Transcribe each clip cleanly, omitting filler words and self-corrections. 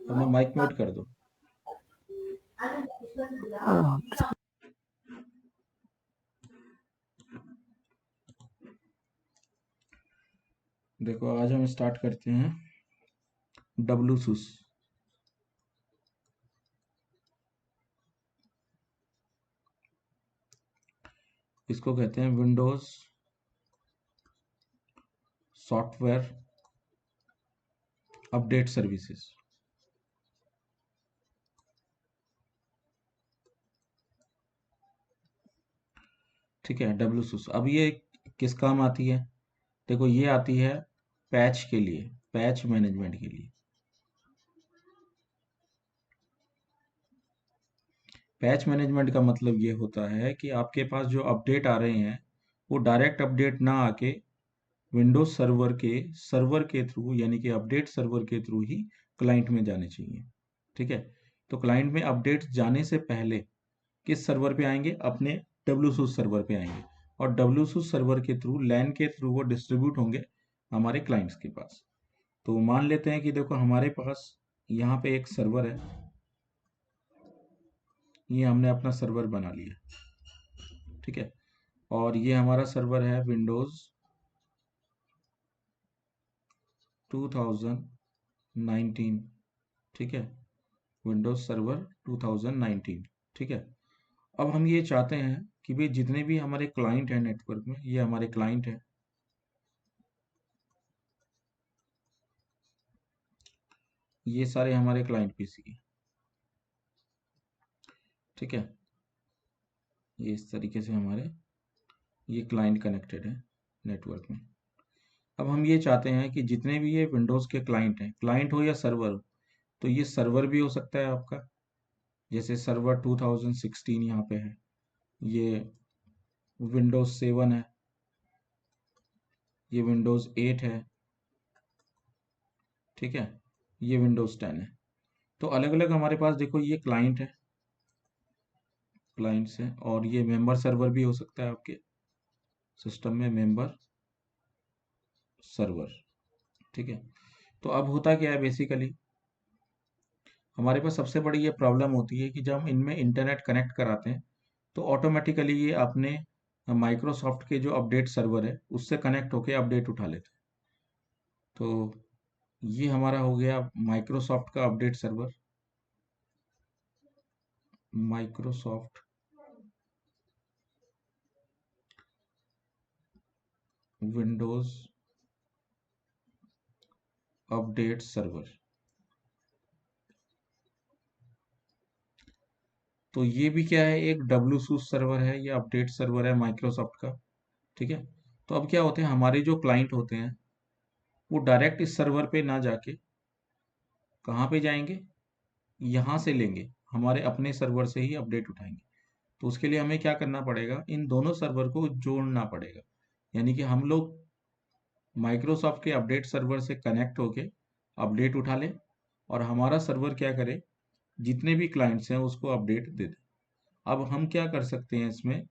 अपना mic mute कर दो। देखो आज हम स्टार्ट करते हैं डब्लूसूस। इसको कहते हैं विंडोज सॉफ्टवेयर अपडेट सर्विसेज। ठीक है, डब्लूसूस। अब ये किस काम आती है? देखो ये आती है पैच के लिए, पैच मैनेजमेंट के लिए। पैच मैनेजमेंट का मतलब ये होता है कि आपके पास जो अपडेट आ रहे हैं वो डायरेक्ट अपडेट ना आके विंडोज सर्वर के थ्रू, यानी कि अपडेट सर्वर के थ्रू ही क्लाइंट में जाने चाहिए। ठीक है, तो क्लाइंट में अपडेट जाने से पहले किस सर्वर पे आएंगे? अपने डब्लूसूस सर्वर पे आएंगे, और डब्लूसूस सर्वर के थ्रू, लैन के थ्रू वो डिस्ट्रीब्यूट होंगे हमारे क्लाइंट्स के पास। तो मान लेते हैं कि देखो हमारे पास यहाँ पे एक सर्वर है, ये हमने अपना सर्वर बना लिया। ठीक है, और ये हमारा सर्वर है विंडोज 2019। ठीक है, विंडोज सर्वर 2019। ठीक है, अब हम ये चाहते हैं कि भाई जितने भी हमारे क्लाइंट हैं नेटवर्क में, ये हमारे क्लाइंट हैं, ये सारे हमारे क्लाइंट पीसी हैं। ठीक है, ये इस तरीके से हमारे ये क्लाइंट कनेक्टेड है नेटवर्क में। अब हम ये चाहते हैं कि जितने भी ये विंडोज़ के क्लाइंट हैं, क्लाइंट हो या सर्वर हो, तो ये सर्वर भी हो सकता है आपका, जैसे सर्वर 2016 यहाँ पे है, ये विंडोज़ 7 है, ये विंडोज़ 8 है। ठीक है, ये विंडोज़ 10 है। तो अलग अलग हमारे पास देखो ये क्लाइंट है, क्लाइंट्स हैं, और ये मेंबर सर्वर भी हो सकता है आपके सिस्टम में, मेंबर सर्वर। ठीक है, तो अब होता क्या है बेसिकली, हमारे पास सबसे बड़ी ये प्रॉब्लम होती है कि जब हम इनमें इंटरनेट कनेक्ट कराते हैं तो ऑटोमेटिकली ये अपने माइक्रोसॉफ्ट के जो अपडेट सर्वर है उससे कनेक्ट होके अपडेट उठा लेते हैं। तो ये हमारा हो गया माइक्रोसॉफ्ट का update server, Microsoft Windows update server. तो ये भी क्या है, एक डब्ल्यूसूस सर्वर है, ये अपडेट सर्वर है माइक्रोसॉफ्ट का। ठीक है, तो अब क्या होते हैं, हमारे जो क्लाइंट होते हैं वो डायरेक्ट इस सर्वर पे ना जाके कहाँ पे जाएंगे, यहाँ से लेंगे, हमारे अपने सर्वर से ही अपडेट उठाएंगे। तो उसके लिए हमें क्या करना पड़ेगा, इन दोनों सर्वर को जोड़ना पड़ेगा, यानी कि हम लोग माइक्रोसॉफ्ट के अपडेट सर्वर से कनेक्ट होके अपडेट उठा लें, और हमारा सर्वर क्या करे, जितने भी क्लाइंट्स हैं उसको अपडेट दे दे। अब हम क्या कर सकते हैं इसमें,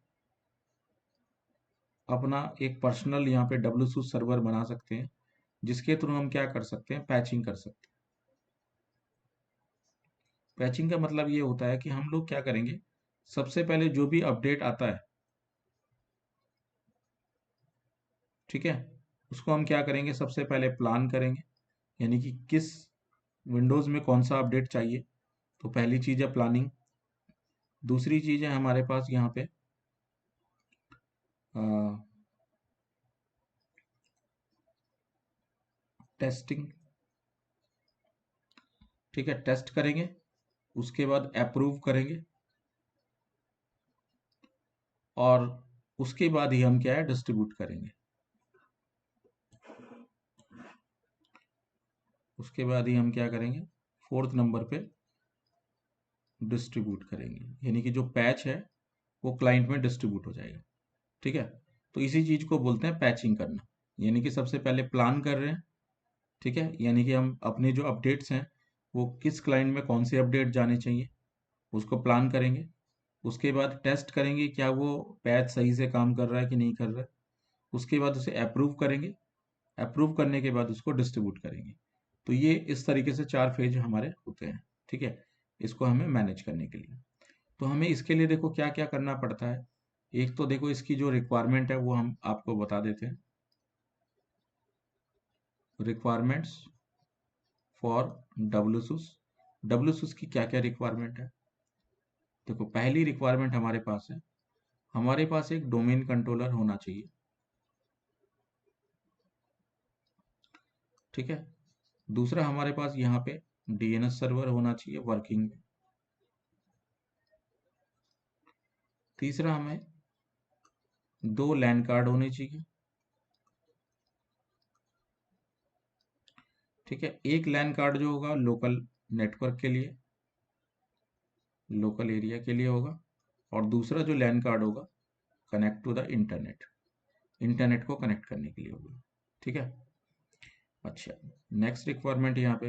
अपना एक पर्सनल यहाँ पे डब्ल्यूसूस सर्वर बना सकते हैं, जिसके थ्रू हम क्या कर सकते हैं, पैचिंग कर सकते हैं। पैचिंग का मतलब ये होता है कि हम लोग क्या करेंगे, सबसे पहले जो भी अपडेट आता है, ठीक है, उसको हम क्या करेंगे, सबसे पहले प्लान करेंगे, यानी कि किस विंडोज़ में कौन सा अपडेट चाहिए। तो पहली चीज़ है प्लानिंग। दूसरी चीज़ है हमारे पास यहाँ पे टेस्टिंग। ठीक है, टेस्ट करेंगे, उसके बाद अप्रूव करेंगे, और उसके बाद ही हम क्या है, डिस्ट्रीब्यूट करेंगे। उसके बाद ही हम क्या करेंगे, फोर्थ नंबर पे डिस्ट्रीब्यूट करेंगे, यानी कि जो पैच है वो क्लाइंट में डिस्ट्रीब्यूट हो जाएगा। ठीक है, तो इसी चीज़ को बोलते हैं पैचिंग करना, यानी कि सबसे पहले प्लान कर रहे हैं। ठीक है, यानी कि हम अपने जो अपडेट्स हैं वो किस क्लाइंट में कौन से अपडेट जाने चाहिए उसको प्लान करेंगे, उसके बाद टेस्ट करेंगे क्या वो पैच सही से काम कर रहा है कि नहीं कर रहा है। उसके बाद उसे अप्रूव करेंगे, अप्रूव करने के बाद उसको डिस्ट्रीब्यूट करेंगे। तो ये इस तरीके से 4 फेज हमारे होते हैं, ठीक है, इसको हमें मैनेज करने के लिए। तो हमें इसके लिए देखो क्या क्या करना पड़ता है। एक तो देखो इसकी जो रिक्वायरमेंट है वो हम आपको बता देते हैं। Requirements for डब्ल्यूसूस। डब्ल्यूसूस की क्या क्या रिक्वायरमेंट है। देखो पहली रिक्वायरमेंट हमारे पास है, हमारे पास एक डोमेन कंट्रोलर होना चाहिए, ठीक है। दूसरा हमारे पास यहाँ पे डीएनएस सर्वर होना चाहिए वर्किंग में। तीसरा हमें 2 लैन कार्ड होने चाहिए, ठीक है। एक लैन कार्ड जो होगा लोकल नेटवर्क के लिए, लोकल एरिया के लिए होगा, और दूसरा जो लैन कार्ड होगा connect to the internet, internet को कनेक्ट करने के लिए होगा, ठीक है। अच्छा, नेक्स्ट रिक्वायरमेंट यहाँ पे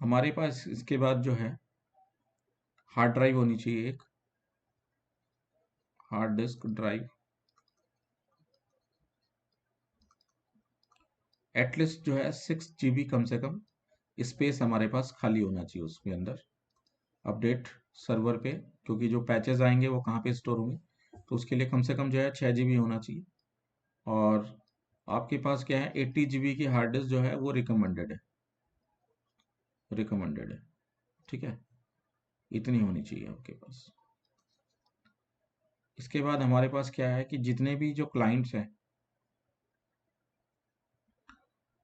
हमारे पास इसके बाद जो है हार्ड ड्राइव होनी चाहिए, एक हार्ड डिस्क ड्राइव, एटलीस्ट जो है 6 GB कम से कम स्पेस हमारे पास खाली होना चाहिए उसके अंदर, अपडेट सर्वर पे, क्योंकि जो पैचेस आएंगे वो कहाँ पे स्टोर होंगे, तो उसके लिए कम से कम जो है 6 GB होना चाहिए। और आपके पास क्या है 80 GB की हार्ड डिस्क जो है वो रिकमेंडेड है, रिकमेंडेड है, ठीक है, इतनी होनी चाहिए आपके पास। इसके बाद हमारे पास क्या है कि जितने भी जो क्लाइंट्स हैं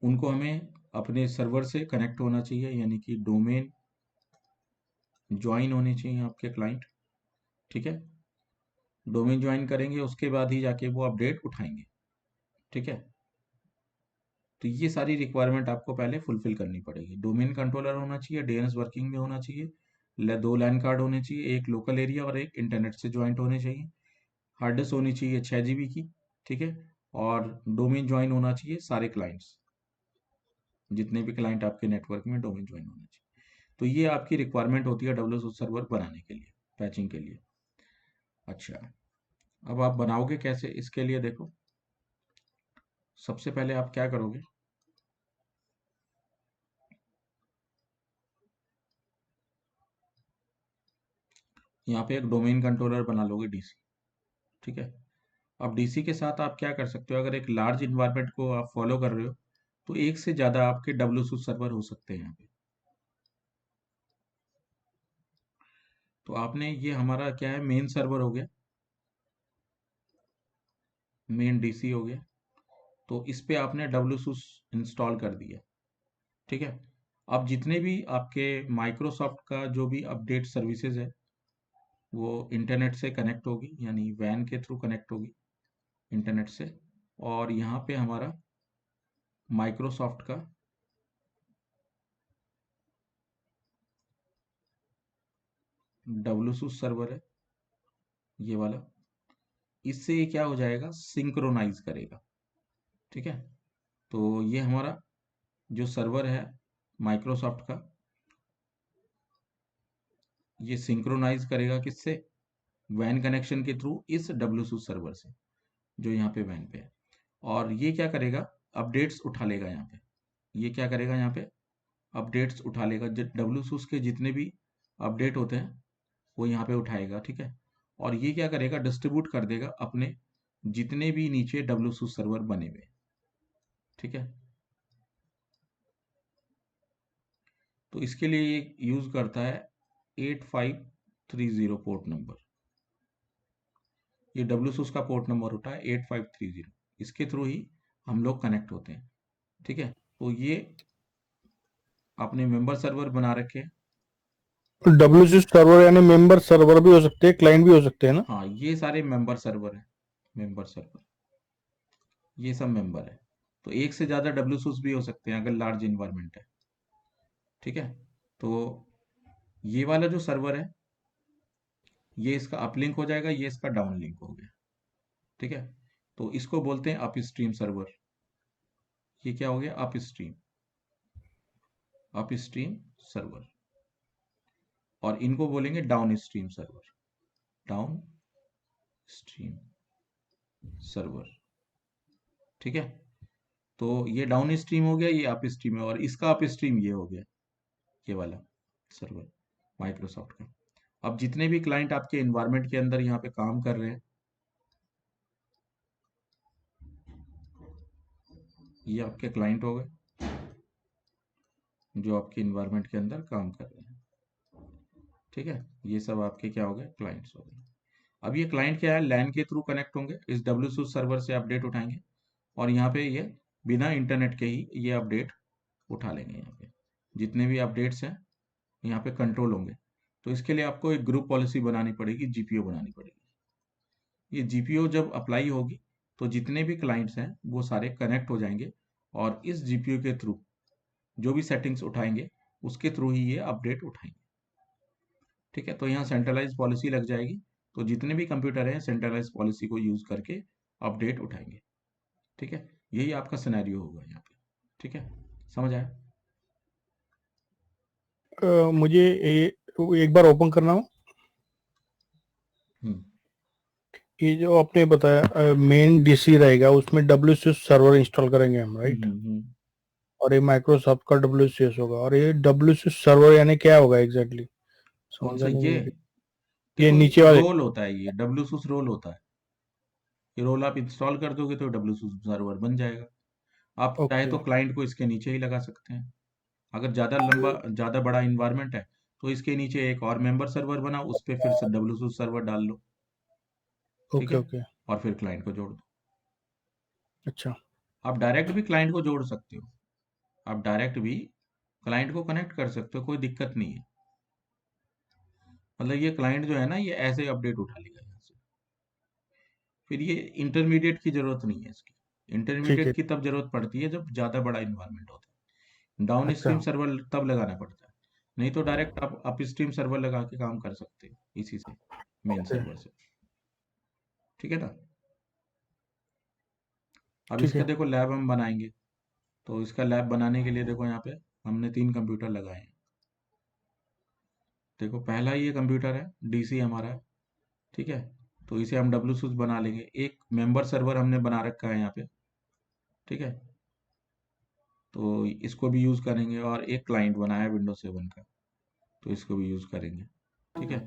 उनको हमें अपने सर्वर से कनेक्ट होना चाहिए, यानी कि डोमेन ज्वाइन होने चाहिए आपके क्लाइंट, ठीक है। डोमेन ज्वाइन करेंगे उसके बाद ही जाके वो अपडेट उठाएंगे, ठीक है। तो ये सारी रिक्वायरमेंट आपको पहले फुलफिल करनी पड़ेगी। डोमेन कंट्रोलर होना चाहिए, डीएनएस वर्किंग में होना चाहिए, 2 लैन कार्ड होने चाहिए, एक लोकल एरिया और एक इंटरनेट से ज्वाइंट होने चाहिए, हार्ड डिस्क होनी चाहिए 6 GB की, ठीक है। और डोमेन ज्वाइन होना चाहिए सारे क्लाइंट्स, जितने भी क्लाइंट आपके नेटवर्क में डोमेन ज्वाइन होना चाहिए। तो ये आपकी रिक्वायरमेंट होती है डब्ल्यूएस सर्वर बनाने के लिए, पैचिंग के लिए। अच्छा, अब आप बनाओगे कैसे इसके लिए देखो, सबसे पहले आप क्या करोगे, यहाँ पे एक डोमेन कंट्रोलर बना लोगे डीसी, ठीक है। अब डीसी के साथ आप क्या कर सकते हो, अगर एक लार्ज इन्वायरमेंट को आप फॉलो कर रहे हो तो एक से ज़्यादा आपके डब्ल्यूएस सर्वर हो सकते हैं यहाँ पे। तो आपने ये हमारा क्या है मेन सर्वर हो गया, मेन डीसी हो गया, तो इस पे आपने डब्ल्यूएस इंस्टॉल कर दिया, ठीक है। अब जितने भी आपके माइक्रोसॉफ्ट का जो भी अपडेट सर्विसेज है वो इंटरनेट से कनेक्ट होगी, यानी वैन के थ्रू कनेक्ट होगी इंटरनेट से। और यहाँ पे हमारा माइक्रोसॉफ्ट का डब्ल्यूएस सर्वर है ये वाला, इससे ये क्या हो जाएगा सिंक्रोनाइज करेगा, ठीक है। तो ये हमारा जो सर्वर है माइक्रोसॉफ्ट का, ये सिंक्रोनाइज करेगा किससे, वैन कनेक्शन के थ्रू इस डब्ल्यूएस सर्वर से जो यहाँ पे वैन पे है। और ये क्या करेगा अपडेट्स उठा लेगा यहाँ पे, ये क्या करेगा यहाँ पे अपडेट्स उठा लेगा, डब्ल्यूएस के जितने भी अपडेट होते हैं वो यहाँ पे उठाएगा, ठीक है। और ये क्या करेगा डिस्ट्रीब्यूट कर देगा अपने जितने भी नीचे डब्ल्यूएस सर्वर बने हुए, ठीक है। तो इसके लिए ये यूज करता है 8530 पोर्ट नंबर, ये डब्ल्यूएस का पोर्ट नंबर होता है 8530, इसके थ्रू ही हम लोग कनेक्ट होते हैं, ठीक है। तो ये आपने मेंबर सर्वर बना रखे हैं। डब्ल्यूसी सर्वर यानी मेंबर सर्वर भी हो सकते हैं, क्लाइंट भी हो सकते हैं ना। हाँ ये सारे मेंबर सर्वर है, मेंबर सर्वर ये सब मेंबर है। तो एक से ज़्यादा डब्ल्यूएस भी हो सकते हैं अगर लार्ज इन्वायरमेंट है, ठीक है। तो ये वाला जो सर्वर है ये इसका अपलिंक हो जाएगा, ये इसका डाउनलिंक हो गया, ठीक है। तो इसको बोलते हैं अपस्ट्रीम सर्वर, ये क्या हो गया अपस्ट्रीम, अपस्ट्रीम सर्वर। और इनको बोलेंगे down stream server, down stream server, ठीक है। तो ये डाउन स्ट्रीम हो गया, ये अप स्ट्रीम है, और इसका अप स्ट्रीम ये हो गया, ये वाला सर्वर माइक्रोसॉफ्ट का। अब जितने भी क्लाइंट आपके एनवायरनमेंट के अंदर यहाँ पे काम कर रहे हैं, ये आपके क्लाइंट हो गए जो आपके इन्वायरमेंट के अंदर काम कर रहे हैं, ठीक है। ये सब आपके क्या हो गए, क्लाइंट्स हो गए। अब ये क्लाइंट क्या है, लैन के थ्रू कनेक्ट होंगे, इस WSUS सर्वर से अपडेट उठाएंगे, और यहाँ पे ये बिना इंटरनेट के ही ये अपडेट उठा लेंगे। यहाँ पे जितने भी अपडेट्स हैं यहाँ पे कंट्रोल होंगे। तो इसके लिए आपको एक ग्रुप पॉलिसी बनानी पड़ेगी, GPO बनानी पड़ेगी। ये GPO जब अप्लाई होगी तो जितने भी क्लाइंट्स हैं वो सारे कनेक्ट हो जाएंगे, और इस GPO के थ्रू जो भी सेटिंग्स उठाएंगे उसके थ्रू ही ये अपडेट उठाएंगे, ठीक है। तो यहाँ सेंट्रलाइज पॉलिसी लग जाएगी, तो जितने भी कंप्यूटर हैं सेंट्रलाइज पॉलिसी को यूज करके अपडेट उठाएंगे, ठीक है। यही आपका सिनेरियो होगा यहाँ पे, ठीक है। समझ आया? मुझे एक बार ओपन करना हो। हम्म ये जो आपने बताया मेन डीसी रहेगा, उसमें WSUS सर्वर इंस्टॉल करेंगे हम, हम्म राइट? हम्म। और ये माइक्रोसॉफ्ट का WSUS होगा, और ये WSUS सर्वर यानी क्या होगा एग्जैक्टली? कौन सा समझा नहीं ये? मुझे। ये देखो नीचे वाले। रोल होता है, ये WSUS रोल होता है। ये रोल आप इंस्टॉल कर दोगे तो WSUS सर्वर बन जाएगा। आप चाहे ओके। तो क्लाइंट को इसके नीचे ही लगा सकते हैं। अगर ज़्यादा लंबा, ज़्यादा बड़ा इन्वायरमेंट है तो इसके नीचे एक और मेंबर सर्वर बनाओ, उस पर फिर से WSUS सर्वर डाल लो, ठीक ओके। है। ओके। और फिर क्लाइंट को जोड़ दो। अच्छा। आप डायरेक्ट भी क्लाइंट को जोड़ सकते हो, आप डायरेक्ट भी क्लाइंट को कनेक्ट कर सकते हो, कोई दिक्कत नहीं है। मतलब ये क्लाइंट जो है ना, ये ऐसे अपडेट उठा लेगा यहाँ से। फिर ये इंटरमीडिएट की जरूरत नहीं है इसकी। ठीक इंटरमीडिएट है। की तब जरूरत पड़ती है जब ज़्यादा बड़ा इन्वायरमेंट होता है। डाउन अच्छा। स्ट्रीम सर्वर तब लगाना पड़ता है, नहीं तो डायरेक्ट आप अप स्ट्रीम सर्वर लगा के काम कर सकते हो इसी से, मेन ओके। सर्वर से, ठीक है ना। अब ठीक इसका है। देखो लैब हम बनाएंगे, तो इसका लैब बनाने के लिए देखो यहाँ पे हमने 3 कंप्यूटर लगाए हैं। देखो पहला ये कंप्यूटर है, DC हमारा है, ठीक है। तो इसे हम WSUS बना लेंगे, एक मेंबर सर्वर हमने बना रखा है यहाँ पे, ठीक है। तो इसको भी यूज़ करेंगे, और एक क्लाइंट बनाया है Windows 7 का, तो इसको भी यूज़ करेंगे, ठीक है।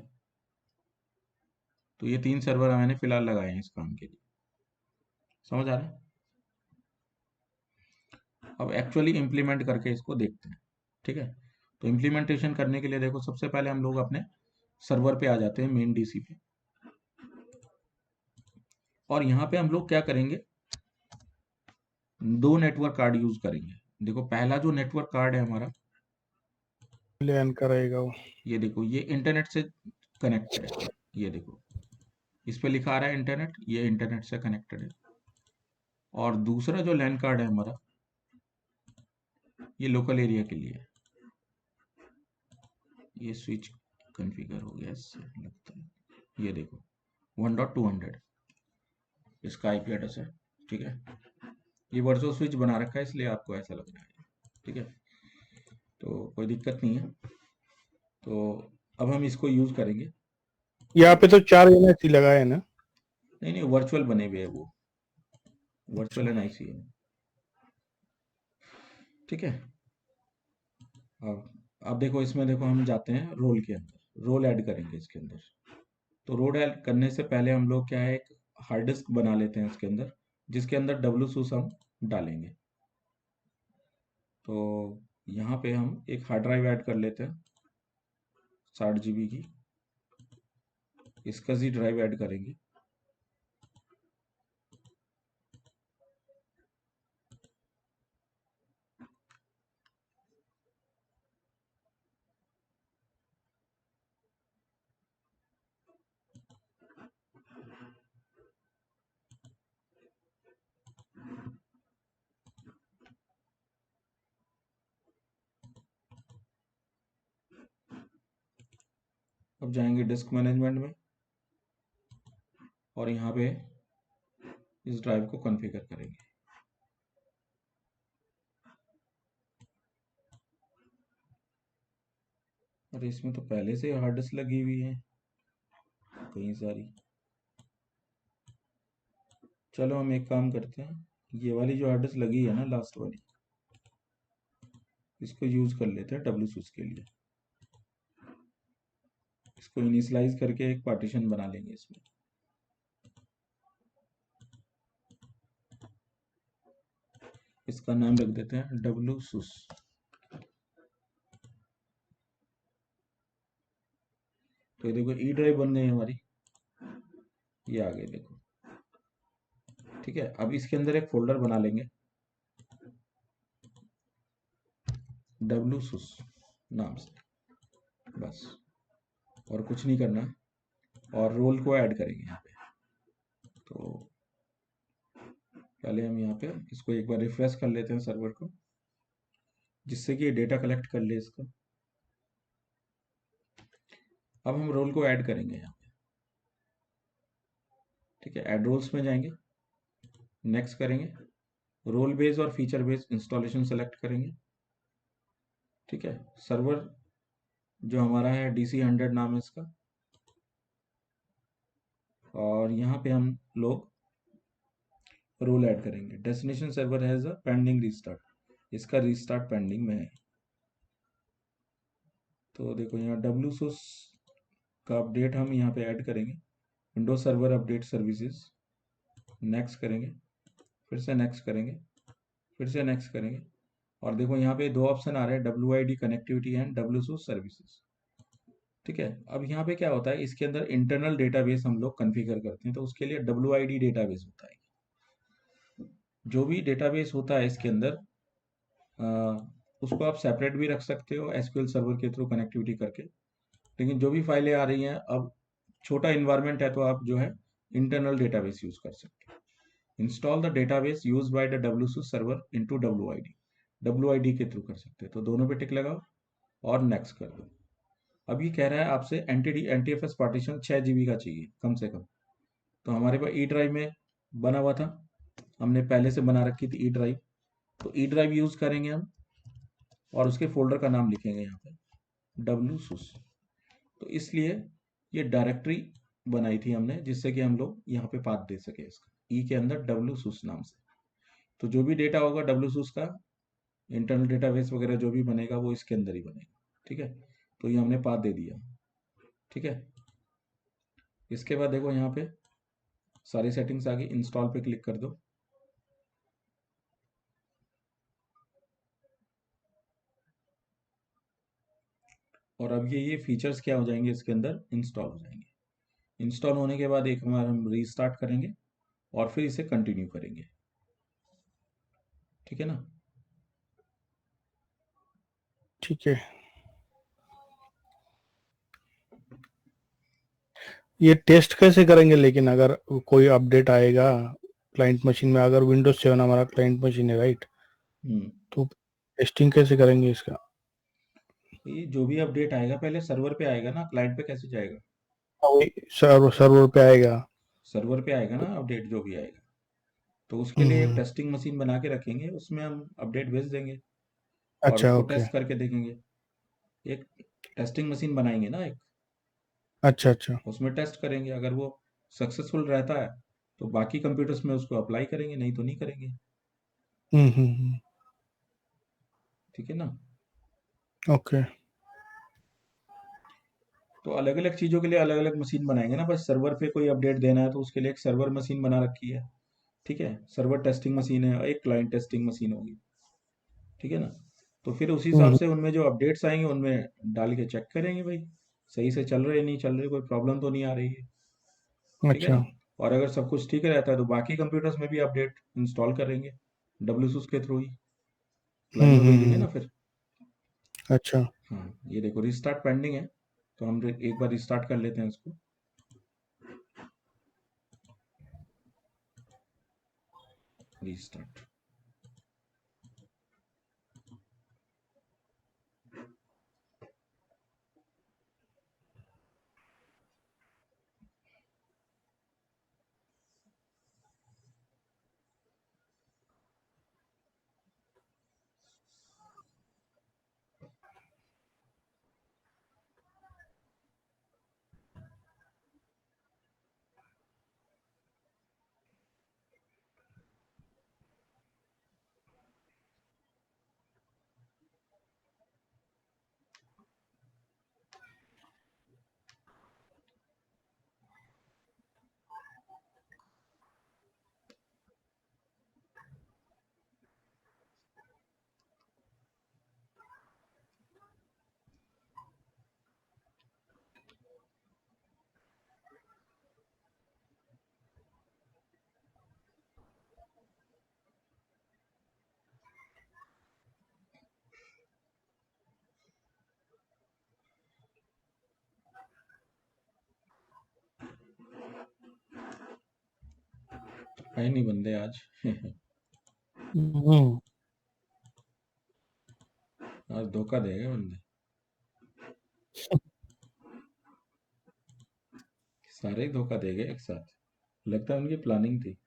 तो ये 3 सर्वर मैंने फिलहाल लगाए हैं इस काम के लिए। समझ आ रहा है? अब एक्चुअली इम्प्लीमेंट करके इसको देखते हैं, ठीक है। तो इम्प्लीमेंटेशन करने के लिए देखो सबसे पहले हम लोग अपने सर्वर पे आ जाते हैं, मेन DC पे। और यहाँ पे हम लोग क्या करेंगे, 2 नेटवर्क कार्ड यूज करेंगे। देखो पहला जो नेटवर्क कार्ड है हमारा, लैन का रहेगा वो। ये देखो ये इंटरनेट से कनेक्टेड है, ये देखो इस पे लिखा आ रहा है इंटरनेट, ये इंटरनेट से कनेक्टेड है। और दूसरा जो लैन कार्ड है हमारा, ये लोकल एरिया के लिए है। ये स्विच कॉन्फ़िगर हो गया इससे लगता है, ये देखो 1.200 इसका IP एड्रेस है, ठीक है। ये वर्चुअल स्विच बना रखा है इसलिए आपको ऐसा लग रहा है, ठीक है। तो कोई दिक्कत नहीं है। तो अब हम इसको यूज करेंगे। यहाँ पे तो 4 NIC लगा है ना? नहीं नहीं, वर्चुअल बने हुए है वो, वर्चुअल अच्छा। NIC है, ठीक है। अब देखो इसमें देखो हम जाते हैं रोल के अंदर, रोल ऐड करेंगे इसके अंदर। तो रोल ऐड करने से पहले हम लोग क्या है, एक हार्ड डिस्क बना लेते हैं इसके अंदर, जिसके अंदर WSUS हम डालेंगे। तो यहाँ पे हम एक हार्ड ड्राइव ऐड कर लेते हैं 60 GB की, इसका जी ड्राइव ऐड करेंगे। अब जाएंगे डिस्क मैनेजमेंट में, और यहाँ पे इस ड्राइव को कॉन्फ़िगर करेंगे। अरे इसमें तो पहले से हार्ड डिस्क लगी हुई है। कई सारी। चलो हम एक काम करते हैं, ये वाली जो हार्ड डिस्क लगी है ना लास्ट वाली, इसको यूज़ कर लेते हैं डब्ल्यू सूस के लिए। इसको इनिशलाइज करके एक पार्टीशन बना लेंगे इसमें। इसका नाम रख देते हैं डब्ल्यू सूस। तो ये देखो ई ड्राइव बन गई हमारी, ये आ गई देखो। ठीक है, अब इसके अंदर एक फोल्डर बना लेंगे डब्ल्यू सूस नाम से, बस, और कुछ नहीं करना। और रोल को ऐड करेंगे यहाँ पे। तो पहले हम यहाँ पे इसको एक बार रिफ्रेश कर लेते हैं सर्वर को, जिससे कि ये डेटा कलेक्ट कर ले इसका। अब हम रोल को ऐड करेंगे यहाँ पे। ठीक है, ऐड रोल्स में जाएंगे, नेक्स्ट करेंगे, रोल बेस और फीचर बेस इंस्टॉलेशन सेलेक्ट करेंगे। ठीक है, सर्वर जो हमारा है DC100 नाम है इसका, और यहाँ पे हम लोग रोल ऐड करेंगे। Destination server has a pending restart, इसका रीस्टार्ट पेंडिंग में है। तो देखो यहाँ डब्ल्यू सोर्स का अपडेट हम यहाँ पे ऐड करेंगे, Windows server update services, next करेंगे, फिर से नेक्स्ट करेंगे, फिर से नेक्स्ट करेंगे। और देखो यहाँ पे दो ऑप्शन आ रहे हैं, WID connectivity and W source services. ठीक है, अब यहाँ पे क्या होता है, इसके अंदर इंटरनल डेटाबेस हम लोग कॉन्फ़िगर करते हैं, तो उसके लिए WID डेटाबेस होता है। जो भी डेटाबेस होता है इसके अंदर, अ, उसको आप सेपरेट भी रख सकते हो SQL सर्वर के थ्रू कनेक्टिविटी करके। लेकिन जो भी फाइलें आ रही हैं, अब छोटा इन्वायरमेंट है तो आप जो है इंटरनल डेटाबेस यूज कर सकते हो। Install the database use by the WSUS server into WID के थ्रू कर सकते हैं। तो दोनों पे टिक लगाओ और नेक्स्ट कर दो। अब ये कह रहा है आपसे NTFS पार्टीशन 6 GB का चाहिए कम से कम। तो हमारे पास ई ड्राइव में बना हुआ था, हमने पहले से बना रखी थी ई ड्राइव, तो ई ड्राइव यूज करेंगे हम, और उसके फोल्डर का नाम लिखेंगे यहाँ पे WSUS। तो इसलिए ये डायरेक्टरी बनाई थी हमने, जिससे कि हम लोग यहाँ पे पाथ दे सके इसका, ई के अंदर WSUS नाम से। तो जो भी डेटा होगा WSUS का, इंटरनल डेटाबेस वगैरह जो भी बनेगा वो इसके अंदर ही बनेगा। ठीक है, तो ये हमने पाथ दे दिया। ठीक है, इसके बाद देखो यहाँ पे सारी सेटिंग्स आ गई, इंस्टॉल पे क्लिक कर दो। और अब ये फीचर्स क्या हो जाएंगे इसके अंदर, इंस्टॉल हो जाएंगे। इंस्टॉल होने के बाद एक बार हम रीस्टार्ट करेंगे और फिर इसे कंटिन्यू करेंगे। ठीक है ना। ठीक है। ये टेस्ट कैसे करेंगे, लेकिन अगर कोई अपडेट आएगा क्लाइंट मशीन में, अगर Windows 7 हमारा क्लाइंट मशीन है, राइट, हम्म तो टेस्टिंग कैसे करेंगे इसका? ये जो भी अपडेट आएगा पहले सर्वर पे आएगा ना, क्लाइंट पे कैसे जाएगा? वही सर्वर पे आएगा। सर्वर पे आएगा ना अपडेट जो भी आएगा। तो उसके लिए एक हम्म। टेस्टिंग मशीन बना के रखेंगे, उसमें हम अपडेट भेज देंगे और अच्छा, उसको ओके। टेस्ट करके देखेंगे। एक टेस्टिंग मशीन बनाएंगे ना एक, अच्छा अच्छा। उसमें टेस्ट करेंगे। अगर वो सक्सेसफुल रहता है तो बाकी कंप्यूटर्स में उसको अप्लाई करेंगे, नहीं तो नहीं करेंगे। हम्म। ठीक है ना। ओके। तो अलग अलग चीज़ों के लिए अलग अलग मशीन बनाएंगे ना, बस सर्वर पे कोई अपडेट देना है तो उसके लिए एक सर्वर मशीन बना रखी है। ठीक है, सर्वर टेस्टिंग मशीन है, एक क्लाइंट टेस्टिंग मशीन होगी। ठीक है ना। तो फिर उसी हिसाब हम्म। से उनमें जो अपडेट्स आएंगे उनमें डाल के चेक करेंगे भाई, सही से चल रहे नहीं चल रहे, कोई प्रॉब्लम तो नहीं आ रही है। ठीक है अच्छा। ना। और अगर सब कुछ ठीक रहता है तो बाकी कंप्यूटर्स में भी अपडेट इंस्टॉल करेंगे WSUS के थ्रू ही, क्लाइंट को भेजेंगे हम्म। ना फिर। अच्छा। हाँ, ये देखो रिस्टार्ट पेंडिंग है, तो हम एक बार रिस्टार्ट कर लेते हैं इसको। रिस्टार्ट। है नहीं बंदे आज। हम्म। आज धोखा देंगे बंदे, सारे ही धोखा देंगे एक साथ। लगता है उनकी प्लानिंग थी।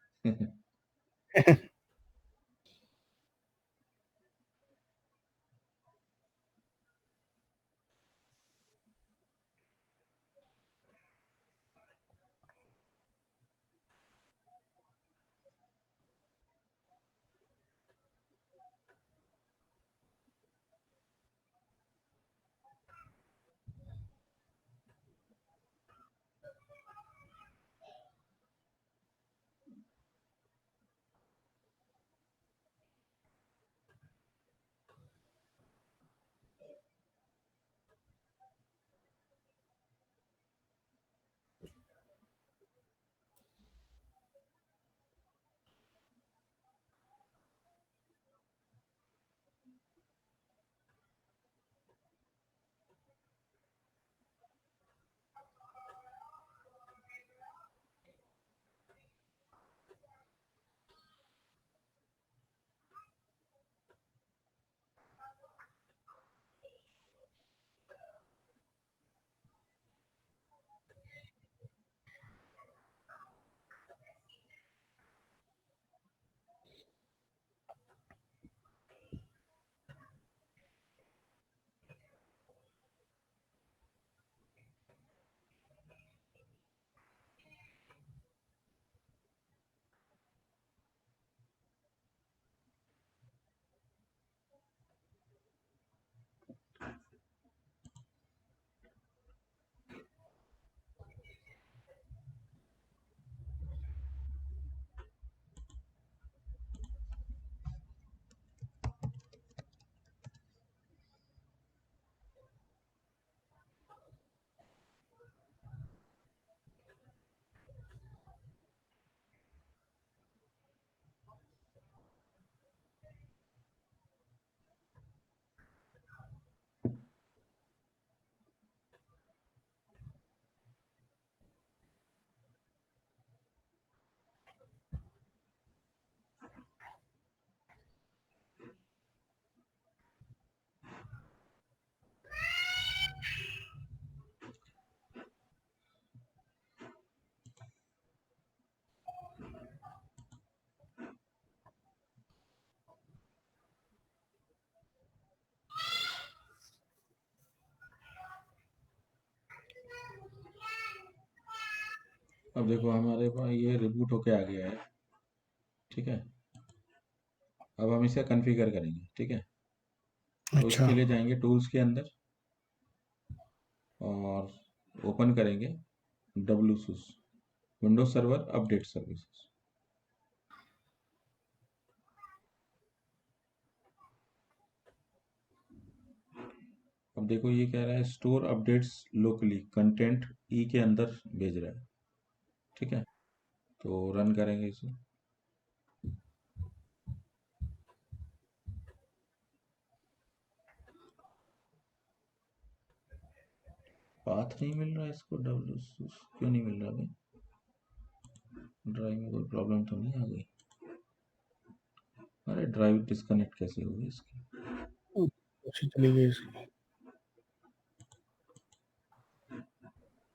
अब देखो हमारे पास ये रिबूट होके आ गया है, ठीक है। अब हम इसे कॉन्फ़िगर करेंगे, ठीक है। तो अच्छा। इसके लिए जाएंगे टूल्स के अंदर और ओपन करेंगे WSUS, Windows server update services. अब देखो ये कह रहा है स्टोर अपडेट्स लोकली, कंटेंट ई के अंदर भेज रहा है, ठीक है। तो रन करेंगे इसे। पाथ नहीं मिल रहा है इसको, WSUS क्यों नहीं मिल रहा भाई? ड्राइव में कोई प्रॉब्लम तो नहीं आ गई? अरे ड्राइव डिस्कनेक्ट कैसे होगी इसकी? अच्छी चली गई इसकी।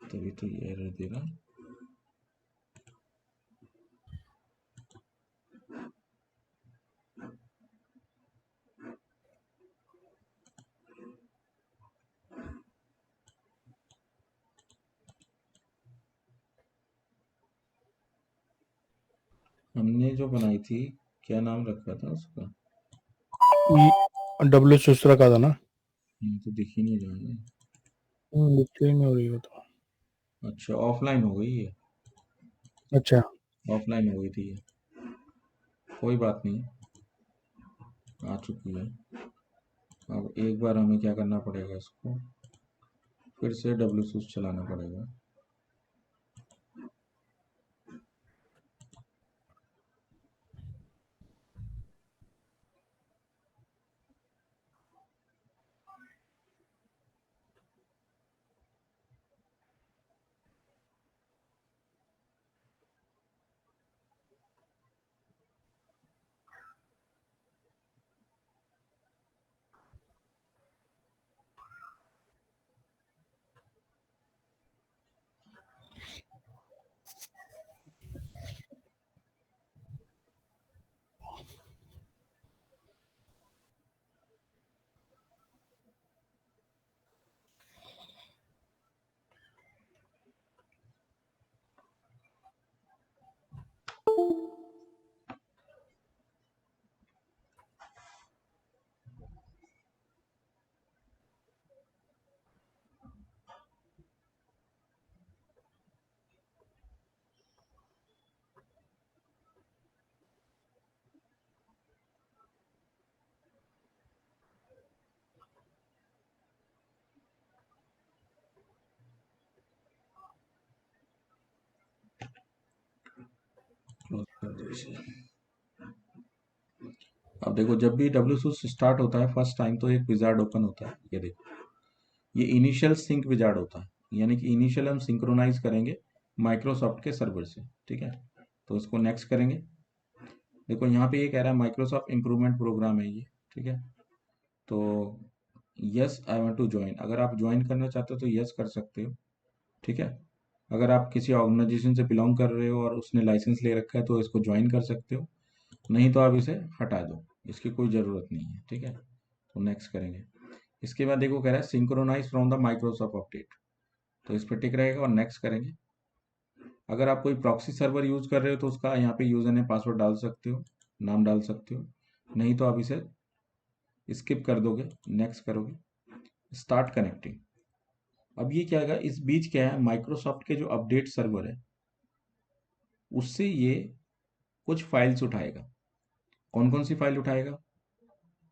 तभी तो ये एरर दे रहा है। हमने जो बनाई थी, क्या नाम रखा था उसका? WSUS का था ना। तो दिख ही नहीं रहा है। डिस्प्ले में हो रही हो तो। अच्छा ऑफलाइन हो गई है, अच्छा। ऑफलाइन हो गई थी ये। कोई बात नहीं, आ चुकी है। अब एक बार हमें क्या करना पड़ेगा, इसको फिर से WSUS चलाना पड़ेगा। क्लोज कर दो इसे। अब देखो जब भी W स्टार्ट होता है फर्स्ट टाइम तो एक विजार्ड ओपन होता है, ये देखो, ये इनिशियल सिंक विजार्ड होता है, यानी कि इनिशियल हम सिंक्रोनाइज करेंगे माइक्रोसॉफ्ट के सर्वर से, ठीक है। तो इसको नेक्स्ट करेंगे। देखो यहाँ पे ये कह रहा है माइक्रोसॉफ्ट इम्प्रूवमेंट प्रोग्राम है ये, ठीक है। तो yes I want to join, अगर आप ज्वाइन करना चाहते हो तो यस कर सकते हो, ठीक है। अगर आप किसी ऑर्गेनाइजेशन से बिलोंग कर रहे हो और उसने लाइसेंस ले रखा है तो इसको ज्वाइन कर सकते हो, नहीं तो आप इसे हटा दो, इसकी कोई ज़रूरत नहीं है, ठीक है। तो नेक्स्ट करेंगे। इसके बाद देखो कह रहा है synchronise from the Microsoft update, तो इस पर टिक रहेगा और नेक्स्ट करेंगे। अगर आप कोई प्रॉक्सी सर्वर यूज कर रहे हो तो उसका यहाँ पे यूजर नेम पासवर्ड डाल सकते हो, नाम डाल सकते हो, नहीं तो आप इसे स्किप कर दोगे, नेक्स्ट करोगे। Start connecting. अब ये क्या है, इस बीच क्या है, माइक्रोसॉफ्ट के जो अपडेट सर्वर है उससे ये कुछ फाइल्स उठाएगा। कौन कौन सी फाइल उठाएगा?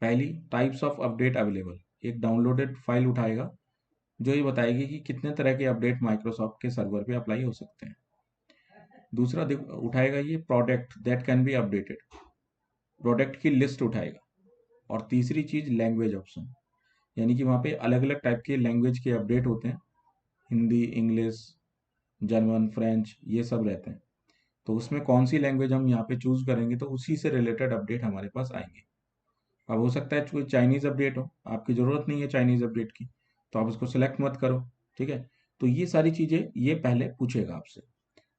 पहली, टाइप्स ऑफ अपडेट अवेलेबल, एक डाउनलोडेड फाइल उठाएगा जो ये बताएगी कि कितने तरह के अपडेट माइक्रोसॉफ्ट के सर्वर पे अप्लाई हो सकते हैं। दूसरा उठाएगा ये product that can be updated, product की लिस्ट उठाएगा। और तीसरी चीज लैंग्वेज ऑप्शन, यानी कि वहाँ पे अलग अलग टाइप के लैंग्वेज के अपडेट होते हैं, हिंदी, इंग्लिश, जर्मन, फ्रेंच, ये सब रहते हैं। तो उसमें कौन सी लैंग्वेज हम यहाँ पे चूज करेंगे तो उसी से रिलेटेड अपडेट हमारे पास आएंगे। अब हो सकता है कोई चाइनीज अपडेट हो, आपकी जरूरत नहीं है चाइनीज अपडेट की, तो आप उसको सेलेक्ट मत करो, ठीक है। तो ये सारी चीजें ये पहले पूछेगा आपसे,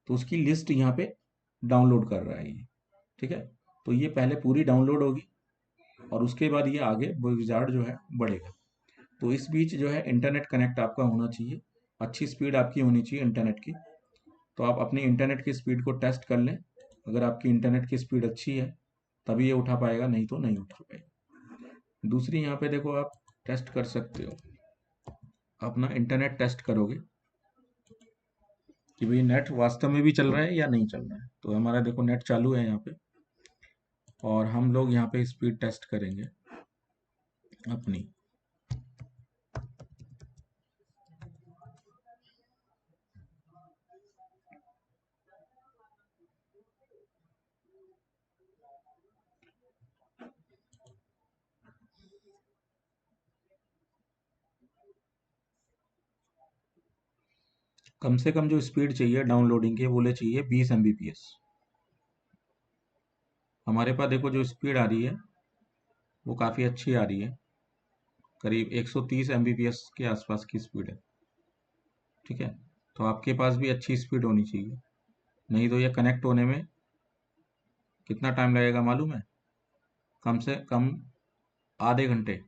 तो उसकी लिस्ट यहाँ पे डाउनलोड कर रहा है ये, ठीक है। तो ये पहले पूरी डाउनलोड होगी और उसके बाद ये आगे विजार्ड जो है बढ़ेगा। तो इस बीच जो है इंटरनेट कनेक्ट आपका होना चाहिए, अच्छी स्पीड आपकी होनी चाहिए इंटरनेट की। तो आप अपनी इंटरनेट की स्पीड को टेस्ट कर लें, अगर आपकी इंटरनेट की स्पीड अच्छी है तभी ये उठा पाएगा, नहीं तो नहीं उठा पाएगा। दूसरी यहाँ पे देखो आप टेस्ट कर सकते हो, अपना इंटरनेट टेस्ट करोगे कि भाई नेट वास्तव में भी चल रहा है या नहीं चल रहा है। तो हमारा देखो नेट चालू है यहाँ पे और हम लोग यहाँ पे स्पीड टेस्ट करेंगे अपनी। कम से कम जो स्पीड चाहिए डाउनलोडिंग के बोले चाहिए 20 Mbps। हमारे पास देखो जो स्पीड आ रही है वो काफ़ी अच्छी आ रही है, करीब 130 Mbps के आसपास की स्पीड है, ठीक है। तो आपके पास भी अच्छी स्पीड होनी चाहिए, नहीं तो ये कनेक्ट होने में कितना टाइम लगेगा मालूम है? कम से कम आधे घंटे,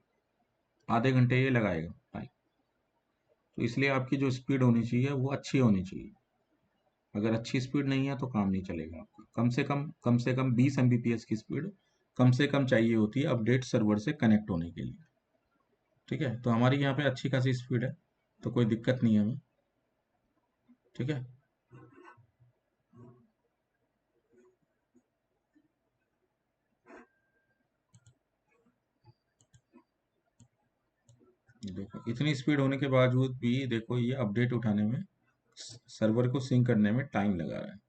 आधे घंटे ये लगाएगा टाइम। तो इसलिए आपकी जो स्पीड होनी चाहिए वो अच्छी होनी चाहिए। अगर अच्छी स्पीड नहीं है तो काम नहीं चलेगा आपका। कम से कम 20 Mbps की स्पीड कम से कम चाहिए होती है अपडेट सर्वर से कनेक्ट होने के लिए, ठीक है। तो हमारी यहाँ पे अच्छी खासी स्पीड है, तो कोई दिक्कत नहीं है हमें, ठीक है। देखो इतनी स्पीड होने के बावजूद भी देखो ये अपडेट उठाने में, सर्वर को सिंक करने में टाइम लगा रहा है।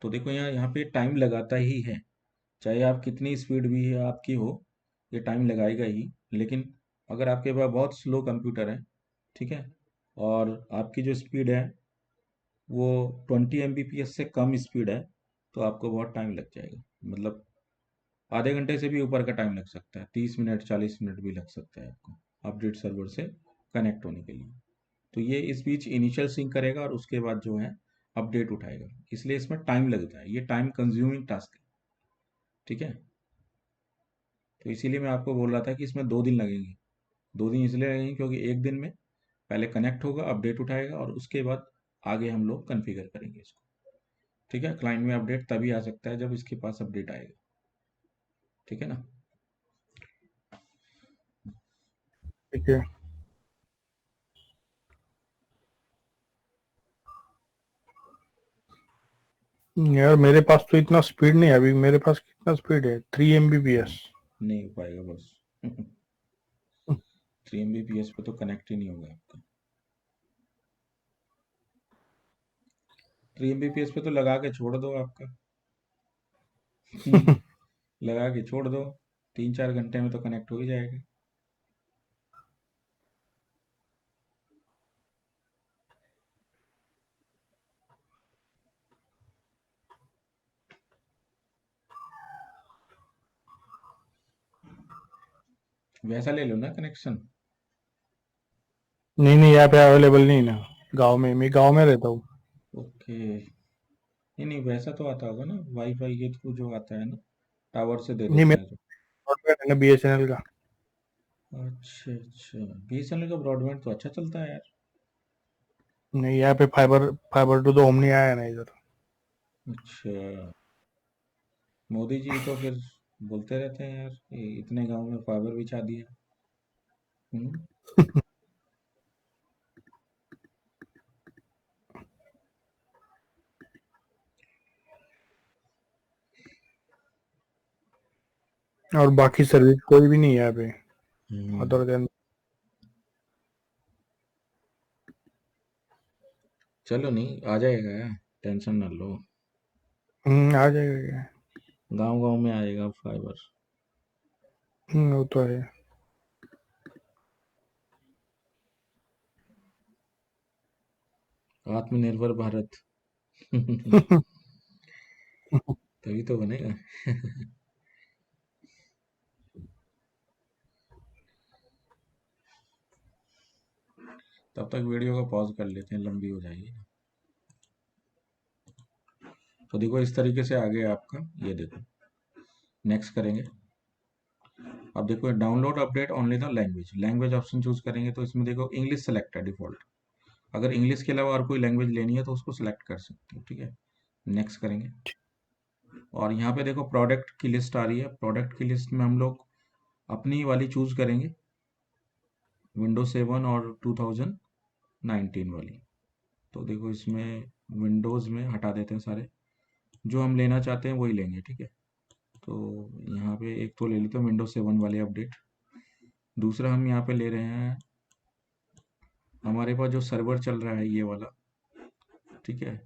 तो देखो यहाँ यहाँ पे टाइम लगाता ही है, चाहे आप कितनी स्पीड भी है आपकी हो, ये टाइम लगाएगा ही। लेकिन अगर आपके पास बहुत स्लो कंप्यूटर है, ठीक है, और आपकी जो स्पीड है वो 20 Mbps से कम स्पीड है, तो आपको बहुत टाइम लग जाएगा, मतलब आधे घंटे से भी ऊपर का टाइम लग सकता है, 30 मिनट 40 मिनट भी लग सकता है आपको अपडेट सर्वर से कनेक्ट होने के लिए। तो ये इस बीच इनिशियल सिंक करेगा और उसके बाद जो है अपडेट उठाएगा, इसलिए इसमें टाइम लगता है, ये टाइम कंज्यूमिंग टास्क है, ठीक है। तो इसीलिए मैं आपको बोल रहा था कि इसमें 2 दिन लगेंगे। 2 दिन इसलिए लगेंगे क्योंकि एक दिन में पहले कनेक्ट होगा, अपडेट उठाएगा और उसके बाद आगे हम लोग कन्फिगर करेंगे इसको, ठीक है। क्लाइंट में अपडेट तभी आ सकता है जब इसके पास अपडेट आएगा, ठीक है ना। ठीक है। यार मेरे पास तो इतना स्पीड नहीं है अभी, मेरे पास कितना स्पीड है, 3 Mbps। नहीं हो पाएगा बस 3 Mbps पे तो कनेक्ट ही नहीं होगा आपका। 3 Mbps पे तो लगा के छोड़ दो आपका, लगा के छोड़ दो, 3-4 घंटे में तो कनेक्ट हो ही जाएगा। वैसा ले लो ना कनेक्शन। नहीं नहीं, यहाँ पे अवेलेबल नहीं ना, गांव में, मैं गांव में रहता हूँ। ओके। नहीं नहीं, वैसा तो आता होगा ना वाईफाई के थ्रू जो आता है ना, टावर से दे नहीं, देते मेरा हैं जो। ब्रॉडबैंड है ना BSNL का। अच्छा अच्छा, बीएसएनएल का ब्रॉडबैंड तो अच्छा चलता है यार। नहीं, यहाँ पे fibre fibre to the home नहीं आया ना इधर। अच्छा, मोदी जी तो फिर बोलते रहते हैं यार कि इतने गांव में फाइबर बिछा दिया। हम्म। और बाकी सर्विस कोई भी नहीं है यहाँ पे, हम्म। Other than. चलो नहीं, आ जाएगा यार, टेंशन ना लो। आ जाएगा। गांव गांव में आएगा फाइबर। वो तो है। आत्मनिर्भर भारत। तभी तो बनेगा। तब तक वीडियो को पॉज कर लेते हैं, लंबी हो जाएगी ना। तो देखो इस तरीके से आ गया आपका, ये देखो। नेक्स्ट करेंगे। अब देखो download update only the language, language option choose करेंगे तो इसमें देखो इंग्लिश सेलेक्ट है डिफॉल्ट। अगर इंग्लिश के अलावा और कोई लैंग्वेज लेनी है तो उसको सिलेक्ट कर सकते हो, ठीक है। नेक्स्ट करेंगे। और यहाँ पे देखो प्रोडक्ट की लिस्ट आ रही है, प्रोडक्ट की लिस्ट में हम लोग अपनी वाली चूज करेंगे, विंडोज 7 और 2019 वाली। तो देखो इसमें विंडोज़ में हटा देते हैं सारे, जो हम लेना चाहते हैं वही लेंगे, ठीक है। तो यहाँ पे एक तो ले लेते हैं विंडोज 7 वाले अपडेट। दूसरा हम यहाँ पे ले रहे हैं, हमारे पास जो सर्वर चल रहा है ये वाला, ठीक है।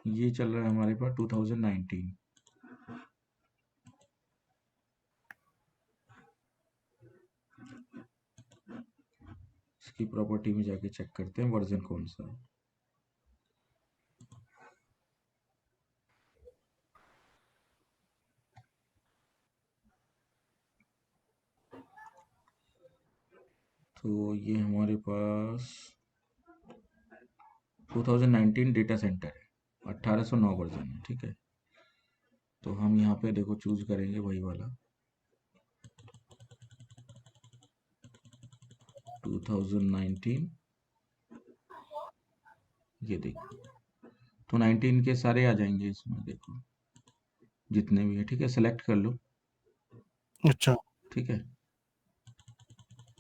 ये चल रहा है हमारे पास 2019। इसकी प्रॉपर्टी में जाके चेक करते हैं वर्जन कौन सा है। तो ये हमारे पास 2019 डेटा सेंटर है, 1809 वर्जन है, ठीक है। तो हम यहाँ पे देखो चूज करेंगे वही वाला 2019। ये देखो, तो 19 के सारे आ जाएंगे इसमें, देखो जितने भी है, ठीक है, सेलेक्ट कर लो। अच्छा। ठीक है।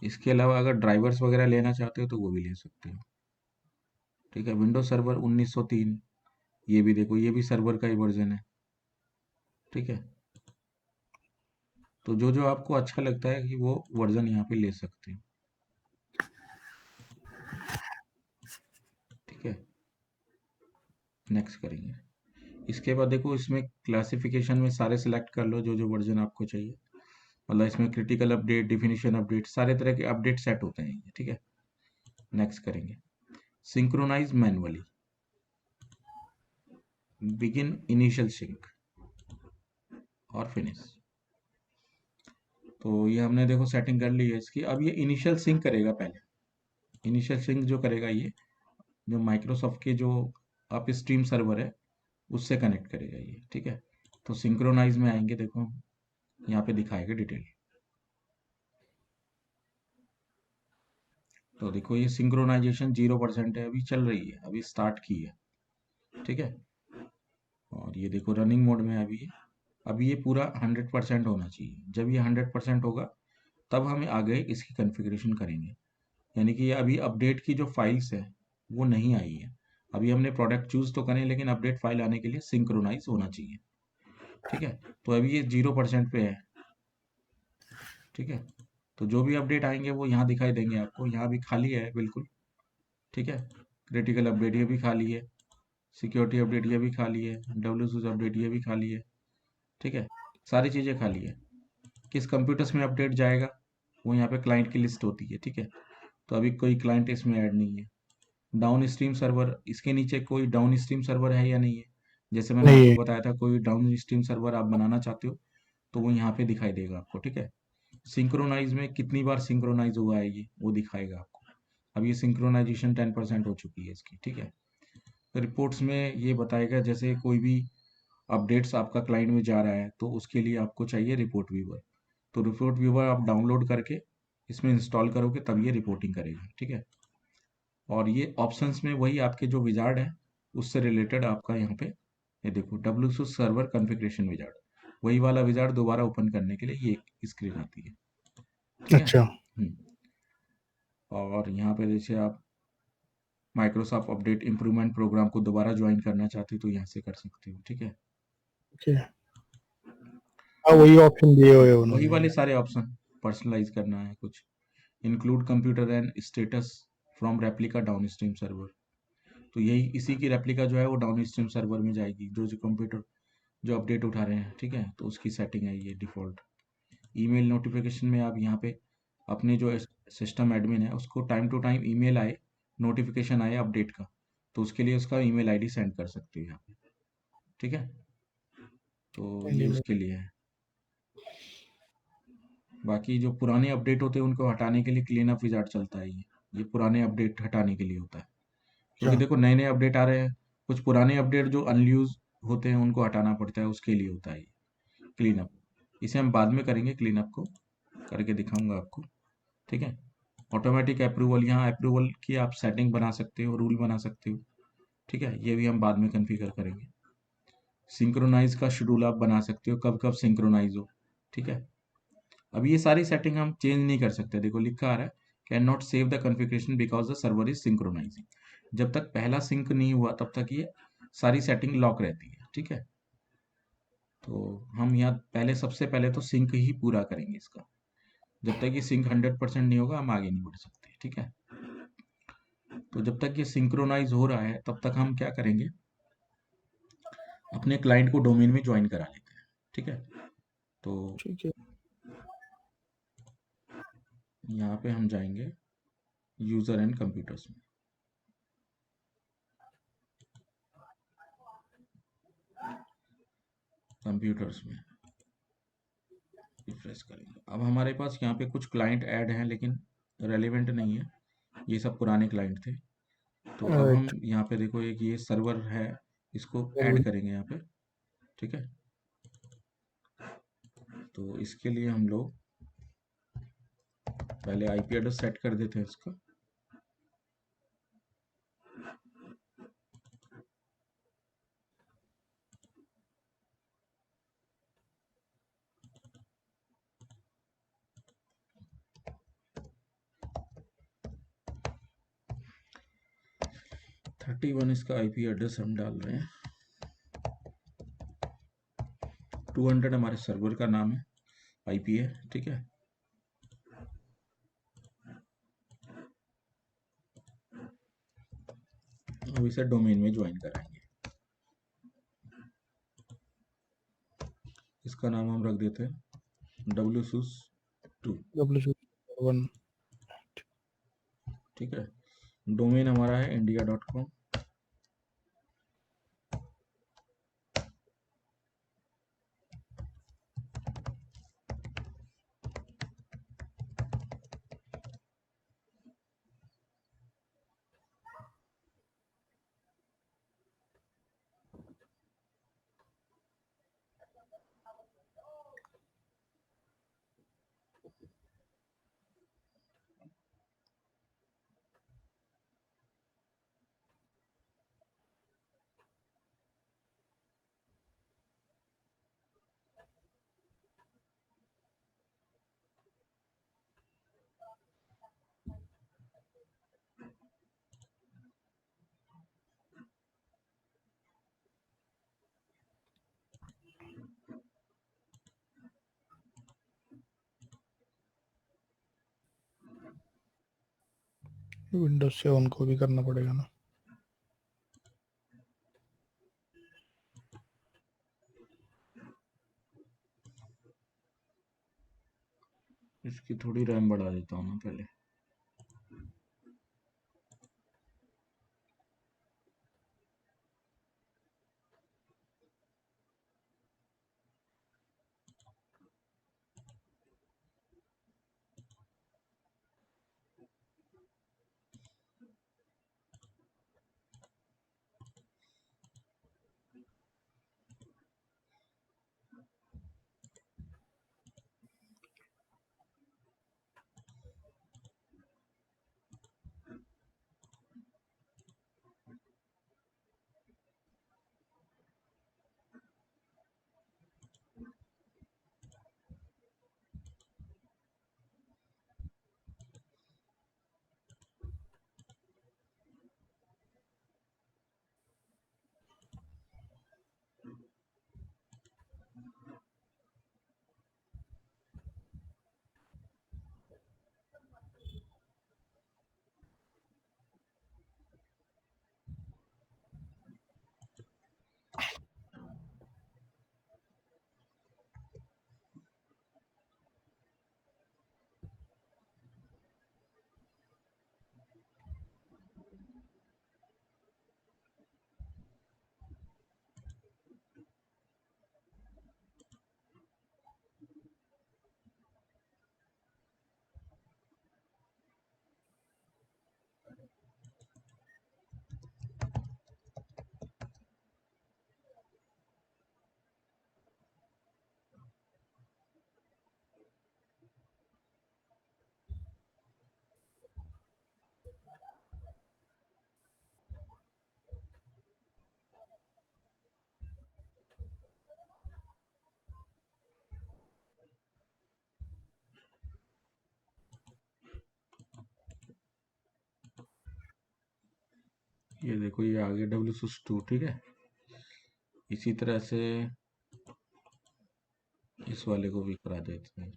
इसके अलावा अगर ड्राइवर्स वगैरह लेना चाहते हो तो वो भी ले सकते हो, ठीक है। विंडोज सर्वर 1903, ये भी देखो, ये भी सर्वर का ही वर्जन है, ठीक है। तो जो जो आपको अच्छा लगता है कि वो वर्जन यहाँ पे ले सकते हो, ठीक है। नेक्स्ट करेंगे। इसके बाद देखो इसमें क्लासिफिकेशन में सारे सिलेक्ट कर लो जो जो वर्जन आपको चाहिए। मतलब इसमें क्रिटिकल अपडेट, डिफिनीशन अपडेट, सारे तरह के अपडेट सेट होते हैं ये, ठीक है। नेक्स्ट करेंगे। Synchronise manually, begin initial sync और फिनिश। तो ये हमने देखो सेटिंग कर ली है इसकी। अब ये इनिशियल सिंक करेगा पहले। इनिशियल सिंक जो करेगा ये, जो माइक्रोसॉफ्ट के जो अप स्ट्रीम सर्वर है उससे कनेक्ट करेगा ये, ठीक है। तो सिंक्रोनाइज में आएंगे, देखो यहाँ पे दिखाएगा डिटेल। तो देखो ये सिंक्रोनाइजेशन 0% है, अभी चल रही है, अभी स्टार्ट की है, ठीक है। और ये देखो रनिंग मोड में है अभी ये। अभी ये पूरा 100% होना चाहिए। जब ये 100% होगा तब हम आगे इसकी कॉन्फ़िगरेशन करेंगे। यानी कि ये अभी अपडेट की जो फाइल्स है वो नहीं आई है। अभी हमने प्रोडक्ट चूज तो करें, लेकिन अपडेट फाइल आने के लिए सिंक्रोनाइज होना चाहिए, ठीक है। तो अभी ये 0% पे है, ठीक है। तो जो भी अपडेट आएंगे वो यहाँ दिखाई देंगे आपको। यहाँ भी खाली है बिल्कुल, ठीक है। क्रिटिकल अपडेट ये भी खाली है, सिक्योरिटी अपडेट ये भी खाली है, डब्ल्यू अपडेट ये भी खाली है, ठीक है। सारी चीज़ें खाली है। किस कंप्यूटर्स में अपडेट जाएगा वो यहाँ पे क्लाइंट की लिस्ट होती है, ठीक है। तो अभी कोई क्लाइंट इसमें ऐड नहीं है। डाउन स्ट्रीम सर्वर, इसके नीचे कोई डाउन स्ट्रीम सर्वर है या नहीं है? जैसे मैंने नहीं आपको है। बताया था, कोई डाउन स्ट्रीम सर्वर आप बनाना चाहते हो तो वो यहाँ पे दिखाई देगा आपको, ठीक है। सिंक्रोनाइज में कितनी बार सिंक्रोनाइज हुआ है ये वो दिखाएगा आपको। अब ये सिंक्रोनाइजेशन 10% हो चुकी है इसकी, ठीक है। रिपोर्ट्स में ये बताएगा, जैसे कोई भी अपडेट्स आपका क्लाइंट में जा रहा है तो उसके लिए आपको चाहिए रिपोर्ट व्यूवर। तो रिपोर्ट व्यूवर आप डाउनलोड करके इसमें इंस्टॉल करोगे तब ये रिपोर्टिंग करेगा, ठीक है। और ये ऑप्शंस में वही आपके जो विजार्ड है उससे रिलेटेड आपका यहाँ पे ये देखो, डब्ल्यू सर्वर कॉन्फ़िगरेशन विजार्ड, वही वाला विजार्ड दोबारा ओपन करने के लिए ये स्क्रीन आती है, ठीक है। अच्छा। और यहाँ पे जैसे आप माइक्रोसॉफ्ट अपडेट इम्प्रूवमेंट प्रोग्राम को दोबारा ज्वाइन करना चाहते हो तो यहाँ से कर सकते हो, ठीक है। ओके। हाँ, वही ऑप्शन दिए हुए हैं वही उन्होंने। वाले सारे ऑप्शन, पर्सनलाइज करना है कुछ, include computer and status from replica downstream server. तो यही इसी की रेप्लिका जो है वो डाउनस्ट्रीम सर्वर में जाएगी, जो जो कंप्यूटर जो अपडेट उठा रहे हैं, ठीक है। तो उसकी सेटिंग है ये डिफ़ॉल्ट। ईमेल नोटिफिकेशन में आप यहाँ पे अपने जो सिस्टम एडमिन है उसको टाइम टू टाइम ईमेल आए, नोटिफिकेशन आए अपडेट का, तो उसके लिए उसका ईमेल आईडी सेंड कर सकते हो यहाँ पे, ठीक है। तो ये email। उसके लिए है। बाकी जो पुराने अपडेट होते हैं उनको हटाने के लिए क्लीन अप विजार्ड चलता है ये पुराने अपडेट हटाने के लिए होता है। क्योंकि अच्छा। देखो नए नए अपडेट आ रहे हैं, कुछ पुराने अपडेट जो अनयूज होते हैं उनको हटाना पड़ता है, उसके लिए होता है क्लीन अप। इसे हम बाद में करेंगे, क्लीन अप को करके दिखाऊंगा आपको, ठीक है। ऑटोमेटिक अप्रूवल, यहाँ अप्रूवल की आप सेटिंग बना सकते हो, रूल बना सकते हो, ठीक है। ये भी हम बाद में कॉन्फ़िगर करेंगे। सिंक्रोनाइज का शेड्यूल आप बना सकते हो, कब कब सिंक्रोनाइज हो, ठीक है। अब ये सारी सेटिंग हम चेंज नहीं कर सकते, देखो लिखा आ रहा है can not save the configuration because the server is synchronising. जब तक पहला सिंक नहीं हुआ तब तक ये सारी सेटिंग लॉक रहती है, ठीक है। तो हम यहाँ पहले सबसे पहले तो सिंक ही पूरा करेंगे इसका। जब तक ये सिंक 100% नहीं होगा हम आगे नहीं बढ़ सकते, ठीक है। तो जब तक ये सिंक्रोनाइज हो रहा है तब तक हम क्या करेंगे, अपने क्लाइंट को डोमेन में ज्वाइन करा लेते हैं, ठीक है। तो ठीक है। यहाँ पे हम जाएंगे यूज़र एंड कंप्यूटर्स में, कंप्यूटर्स में रिफ्रेश करेंगे। अब हमारे पास यहाँ पे कुछ क्लाइंट ऐड हैं लेकिन रेलिवेंट नहीं है, ये सब पुराने क्लाइंट थे। तो अब हम राइट। यहाँ पे देखो एक ये सर्वर है, इसको ऐड करेंगे यहाँ पे, ठीक है। तो इसके लिए हम लोग पहले आईपी एड्रेस सेट कर देते हैं इसका। थर्टी वन इसका आईपी एड्रेस हम डाल रहे हैं। 200 हमारे सर्वर का नाम है, आईपी है, ठीक है। अब इसे डोमेन में ज्वाइन कराएंगे। इसका नाम हम रख देते हैं WSUS2, W1। ठीक है। डोमेन हमारा है india.com। विंडोज 7 को भी करना पड़ेगा ना। इसकी थोड़ी रैम बढ़ा देता हूँ मैं पहले। ये देखो ये आ गया W2, ठीक है। इसी तरह से इस वाले को भी करा देते हैं।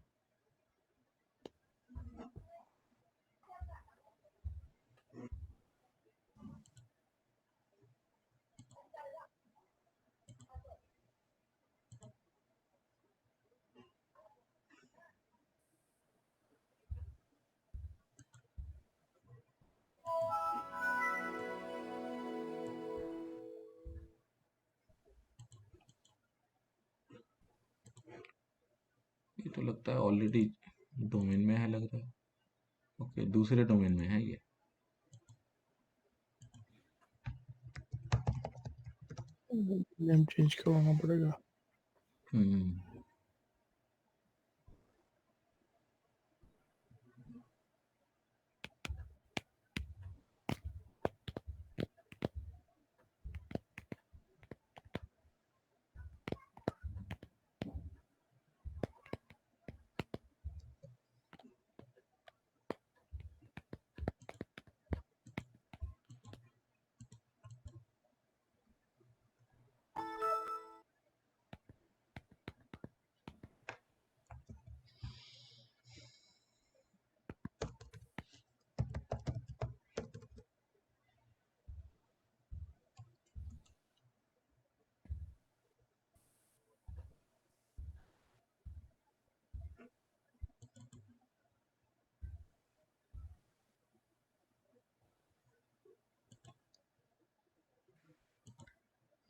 ये तो लगता है ऑलरेडी डोमेन में है, लग रहा है। ओके, दूसरे डोमेन में है ये। नेम चेंज करवाना पड़ेगा। हम्म।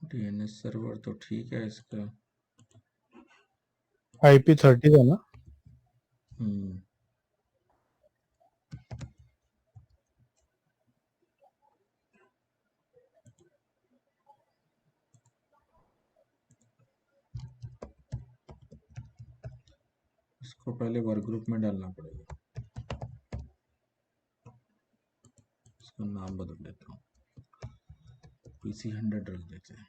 DNS सर्वर तो ठीक है इसका। IP30 था ना। हम्म। इसको पहले वर्क ग्रुप में डालना पड़ेगा। इसका नाम बदल देता हूँ, PC100 रख देते हैं।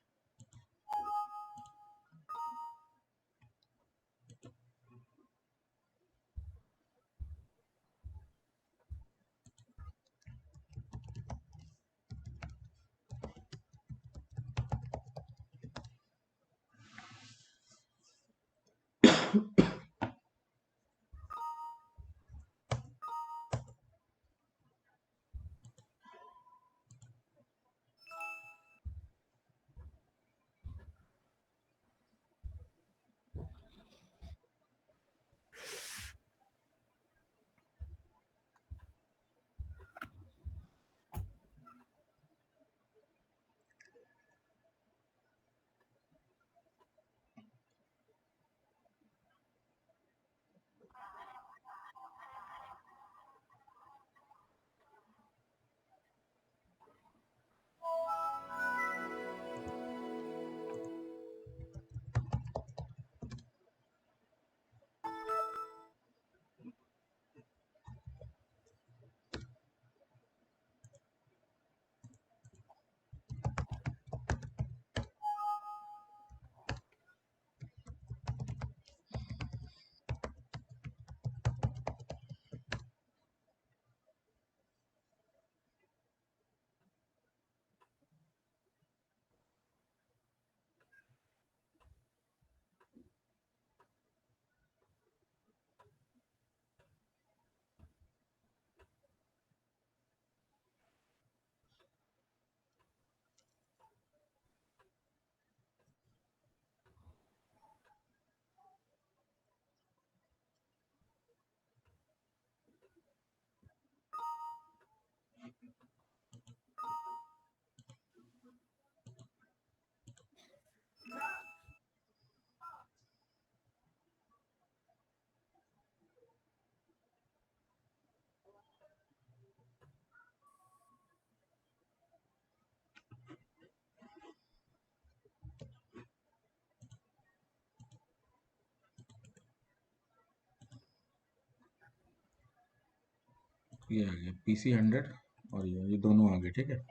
ये आ गया PC 100 और ये दोनों आ गए, ठीक है।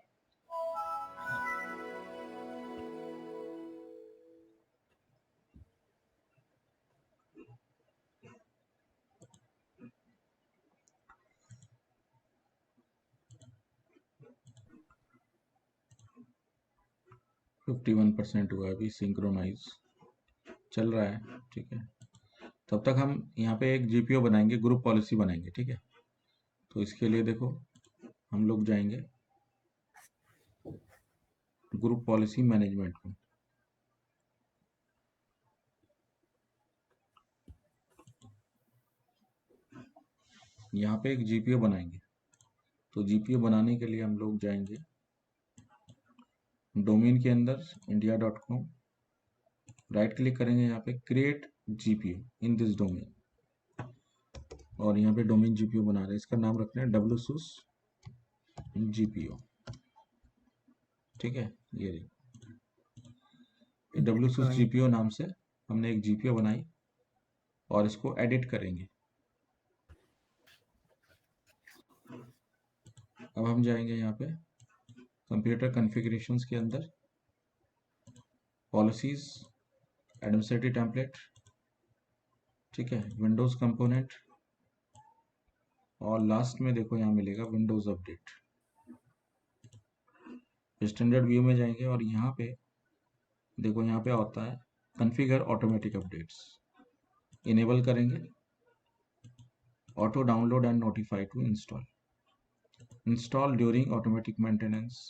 %51 हुआ है, अभी सिंक्रोनाइज चल रहा है, ठीक है। तब तक हम यहाँ पे एक GPO बनाएंगे, ग्रुप पॉलिसी बनाएंगे, ठीक है। तो इसके लिए देखो हम लोग जाएंगे ग्रुप पॉलिसी मैनेजमेंट में। यहाँ पे एक GPO बनाएंगे। तो GPO बनाने के लिए हम लोग जाएंगे डोमेन के अंदर india.com, राइट क्लिक करेंगे यहाँ पे create GPO in this domain, और यहाँ पे डोमेन GPO बना रहे हैं, इसका नाम रखना है wsus GPO, ठीक है। ये wsus GPO नाम से हमने एक GPO बनाई और इसको एडिट करेंगे। अब हम जाएंगे यहाँ पे कंप्यूटर कॉन्फ़िगरेशंस के अंदर, पॉलिसीज, एडमिनिस्ट्रेटिव टेम्पलेट, ठीक है, विंडोज कंपोनेंट, और लास्ट में देखो यहाँ मिलेगा विंडोज अपडेट। स्टैंडर्ड व्यू में जाएंगे और यहाँ पे देखो, यहाँ पे होता है कॉन्फ़िगर ऑटोमेटिक अपडेट्स, इनेबल करेंगे, auto download and notify to install during automatic maintenance,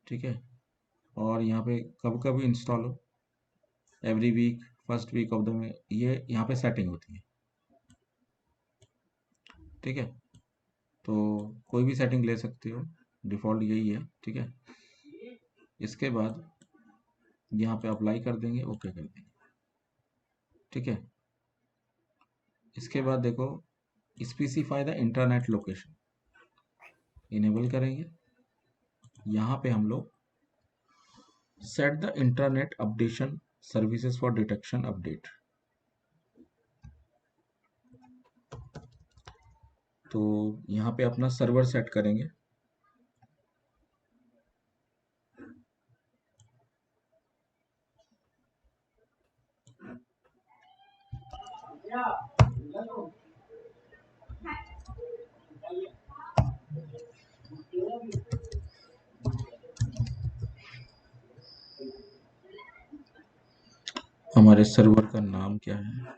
ठीक है। और यहाँ पे कब कब इंस्टॉल हो, every week, first week of the में, ये यहाँ पे सेटिंग होती है, ठीक है। तो कोई भी सेटिंग ले सकते हो, डिफ़ॉल्ट यही है, ठीक है। इसके बाद यहाँ पे अप्लाई कर देंगे, ओके कर देंगे, ठीक है। इसके बाद देखो specify the internet location, enable करेंगे। यहाँ पे हम लोग set the internet updation services for detection update, तो यहाँ पे अपना सर्वर सेट करेंगे। हमारे सर्वर का नाम क्या है,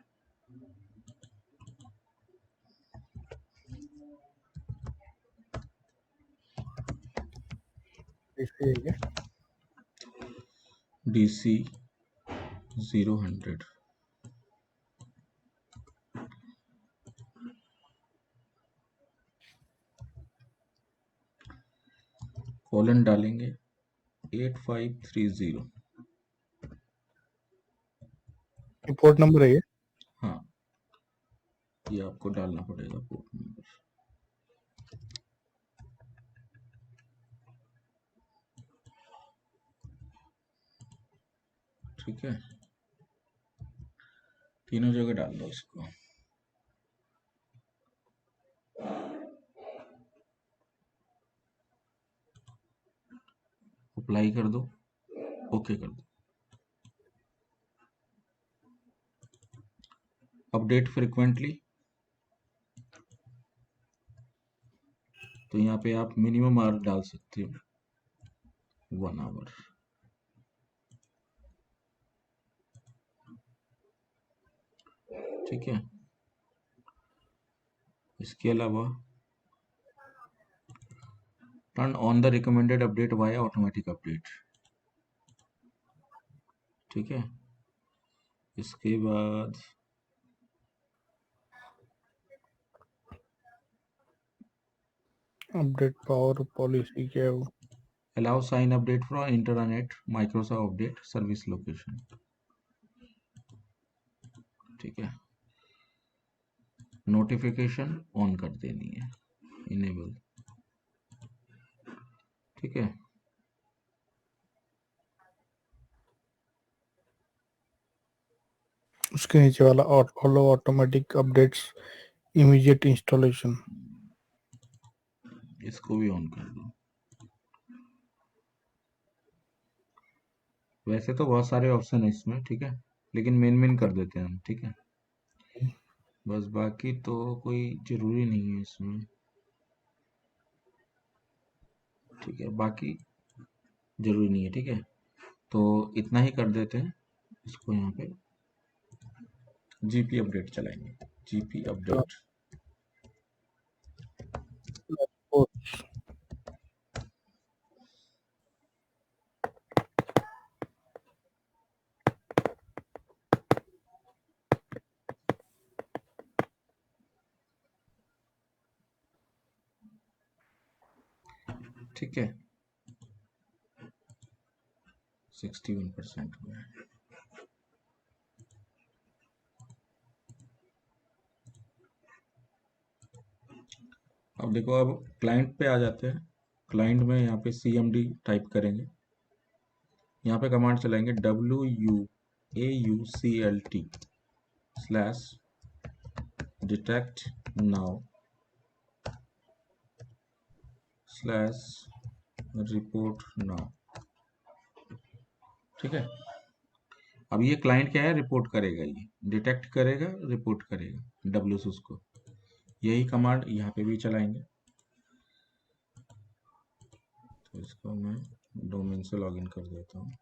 DC 000, कॉलन डालेंगे 8530, पोर्ट नंबर है ये। हाँ, ये आपको डालना पड़ेगा पोर्ट नंबर, ठीक है। तीनों जगह डाल दो इसको। अप्लाई कर दो, ओके कर दो। अपडेट फ्रिक्वेंटली, तो यहाँ पे आप मिनिमम आवर डाल सकते हो, 1 आवर, ठीक है। इसके अलावा turn on the recommended update via automatic update, ठीक है। इसके बाद अपडेट पावर पॉलिसी क्या है वो? Allow sign update for internet Microsoft update service location, ठीक है। नोटिफिकेशन ऑन कर देनी है, इनेबल, ठीक है। उसके नीचे वाला alloy automatic updates immediate installation, इसको भी ऑन कर दो। वैसे तो बहुत सारे ऑप्शन है इसमें, ठीक है, लेकिन मेन मेन कर देते हैं हम, ठीक है। बस बाकी तो कोई जरूरी नहीं है इसमें, ठीक है, बाकी जरूरी नहीं है, ठीक है। तो इतना ही कर देते हैं, इसको यहाँ पे जीपी अपडेट चलाएंगे, जीपी अपडेट। ठीक है, 61% हुआ है। अब देखो, अब क्लाइंट पे आ जाते हैं। क्लाइंट में यहाँ पे cmd टाइप करेंगे, यहाँ पे कमांड चलाएंगे WUAUCLT/detect now/report now, ठीक है। अब ये क्लाइंट क्या है, रिपोर्ट करेगा, ये डिटेक्ट करेगा, रिपोर्ट करेगा WSUS को। यही कमांड यहाँ पे भी चलाएंगे। तो इसको मैं डोमेन से लॉगिन कर देता हूँ।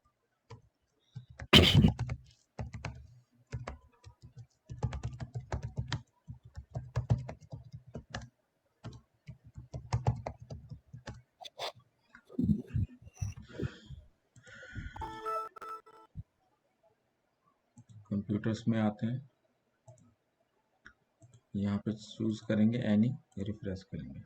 कंप्यूटर्स में आते हैं, यहाँ पे चूज करेंगे एनी, रिफ्रेश करेंगे।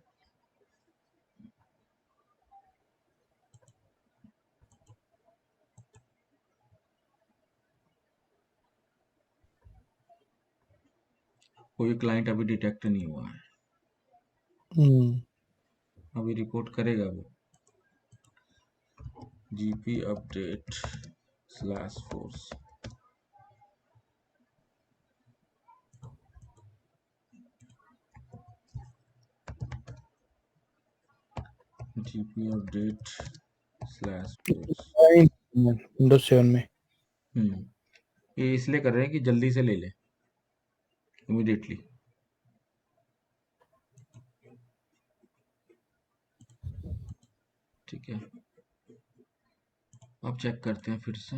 कोई क्लाइंट अभी डिटेक्ट नहीं हुआ है, अभी रिपोर्ट करेगा वो। GP अपडेट/force, GP अपडेट/force। विंडोज 7 में। ये इसलिए कर रहे हैं कि जल्दी से ले ले, इमीडिएटली। ठीक है, अब चेक करते हैं फिर से।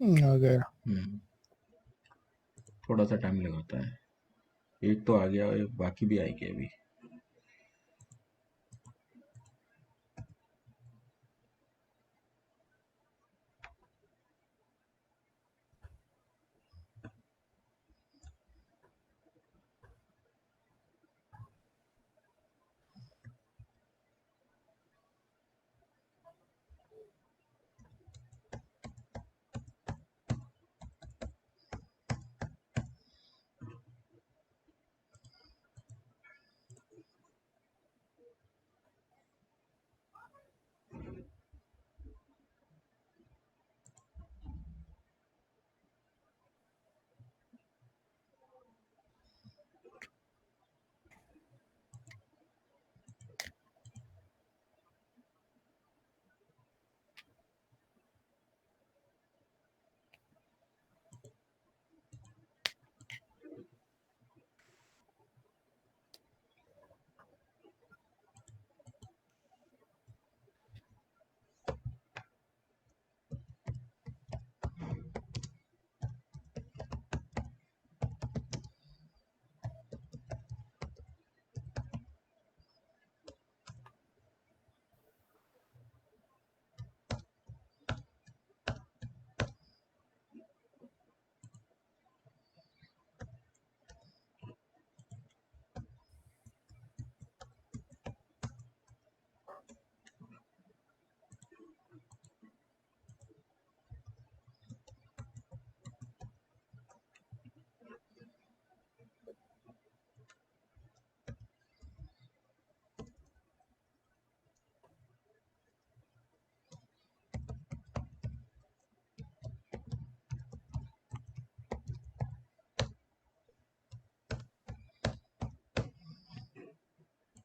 आ गया। थोड़ा सा टाइम लगाता है, एक तो आ गया, एक बाकी भी आएगी अभी।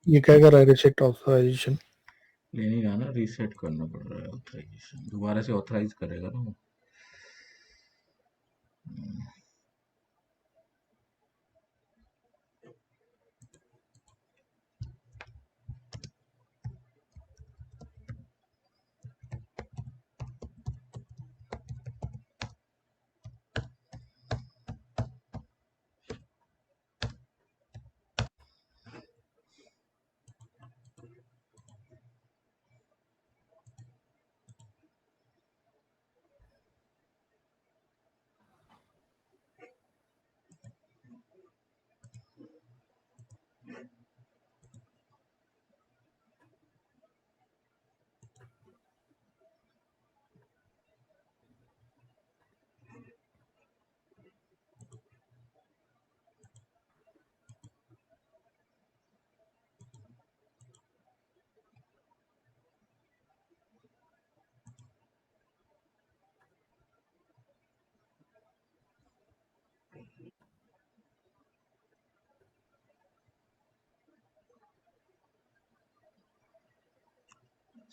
ये क्या कर रहा है, रिसेट ऑथराइजेशन? ले नहीं रहा ना, रीसेट करना पड़ रहा है ऑथराइजेशन, दोबारा से ऑथराइज करेगा ना वो।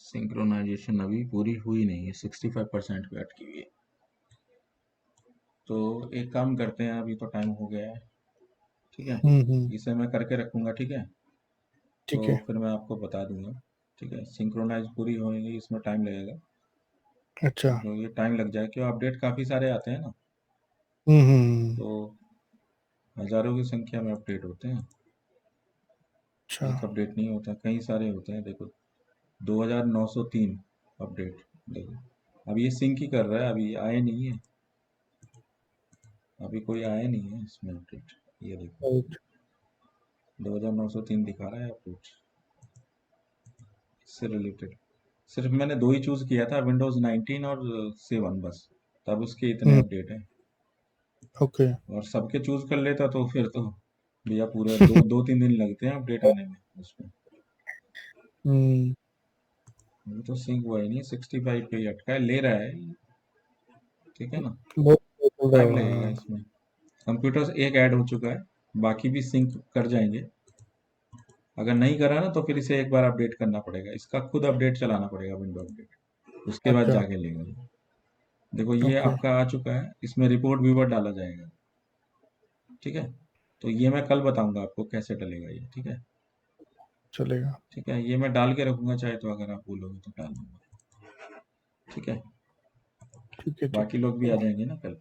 सिंक्रोनाइजेशन अभी पूरी हुई नहीं है, 65% पे अटकी हुई है। तो एक काम करते हैं, अभी तो टाइम हो गया है, ठीक है, हम्म। इसे मैं करके रखूंगा, ठीक है। तो ठीक है। फिर मैं आपको बता दूंगा, ठीक है। सिंक्रोनाइज पूरी होएगी, इसमें टाइम लगेगा। अच्छा। तो ये टाइम लग जाए, क्यों अपडेट काफ़ी सारे आते हैं ना, हम्म। तो हज़ारों की संख्या में अपडेट होते हैं। अच्छा। एक अपडेट नहीं होता, कई सारे होते हैं, देखो 2903 अपडेट। देखो अब ये सिंक ही कर रहा है, अभी आए नहीं है, अभी कोई आया नहीं है इसमें अपडेट। ये देखो राइट। 2903 दिखा रहा है अपडेट, इससे रिलेटेड। सिर्फ मैंने दो ही चूज़ किया था, विंडोज़ 19 और 7 बस, तब उसके इतने हम्म। अपडेट हैं। ओके। और सबके चूज़ कर लेता तो फिर तो भैया पूरे दो दो तीन दिन लगते हैं अपडेट आने में उसमें। हम्म। अभी तो सिंक हुआ ही नहीं, 65 पे ही अटका है, ले रहा है, ठीक है ना। बहुत चल रहा टाइम है, लगेगा हाँ। इसमें। कंप्यूटर्स एक ऐड हो चुका है, बाकी भी सिंक कर जाएंगे। अगर नहीं करा ना तो फिर इसे एक बार अपडेट करना पड़ेगा, इसका खुद अपडेट चलाना पड़ेगा, विंडो अपडेट, उसके बाद अच्छा। जाके लेगा ये। देखो ये ओके। आपका आ चुका है, इसमें रिपोर्ट व्यूवर डाला जाएगा, ठीक है। तो ये मैं कल बताऊंगा आपको कैसे डलेगा ये, ठीक है। चलेगा। ठीक है, ये मैं डाल के रखूंगा, चाहे तो अगर आप बोलोगे तो डाल दूंगा, ठीक है। ठीक है, ठीक बाकी है, लोग भी आ चलो। जाएंगे ना कल।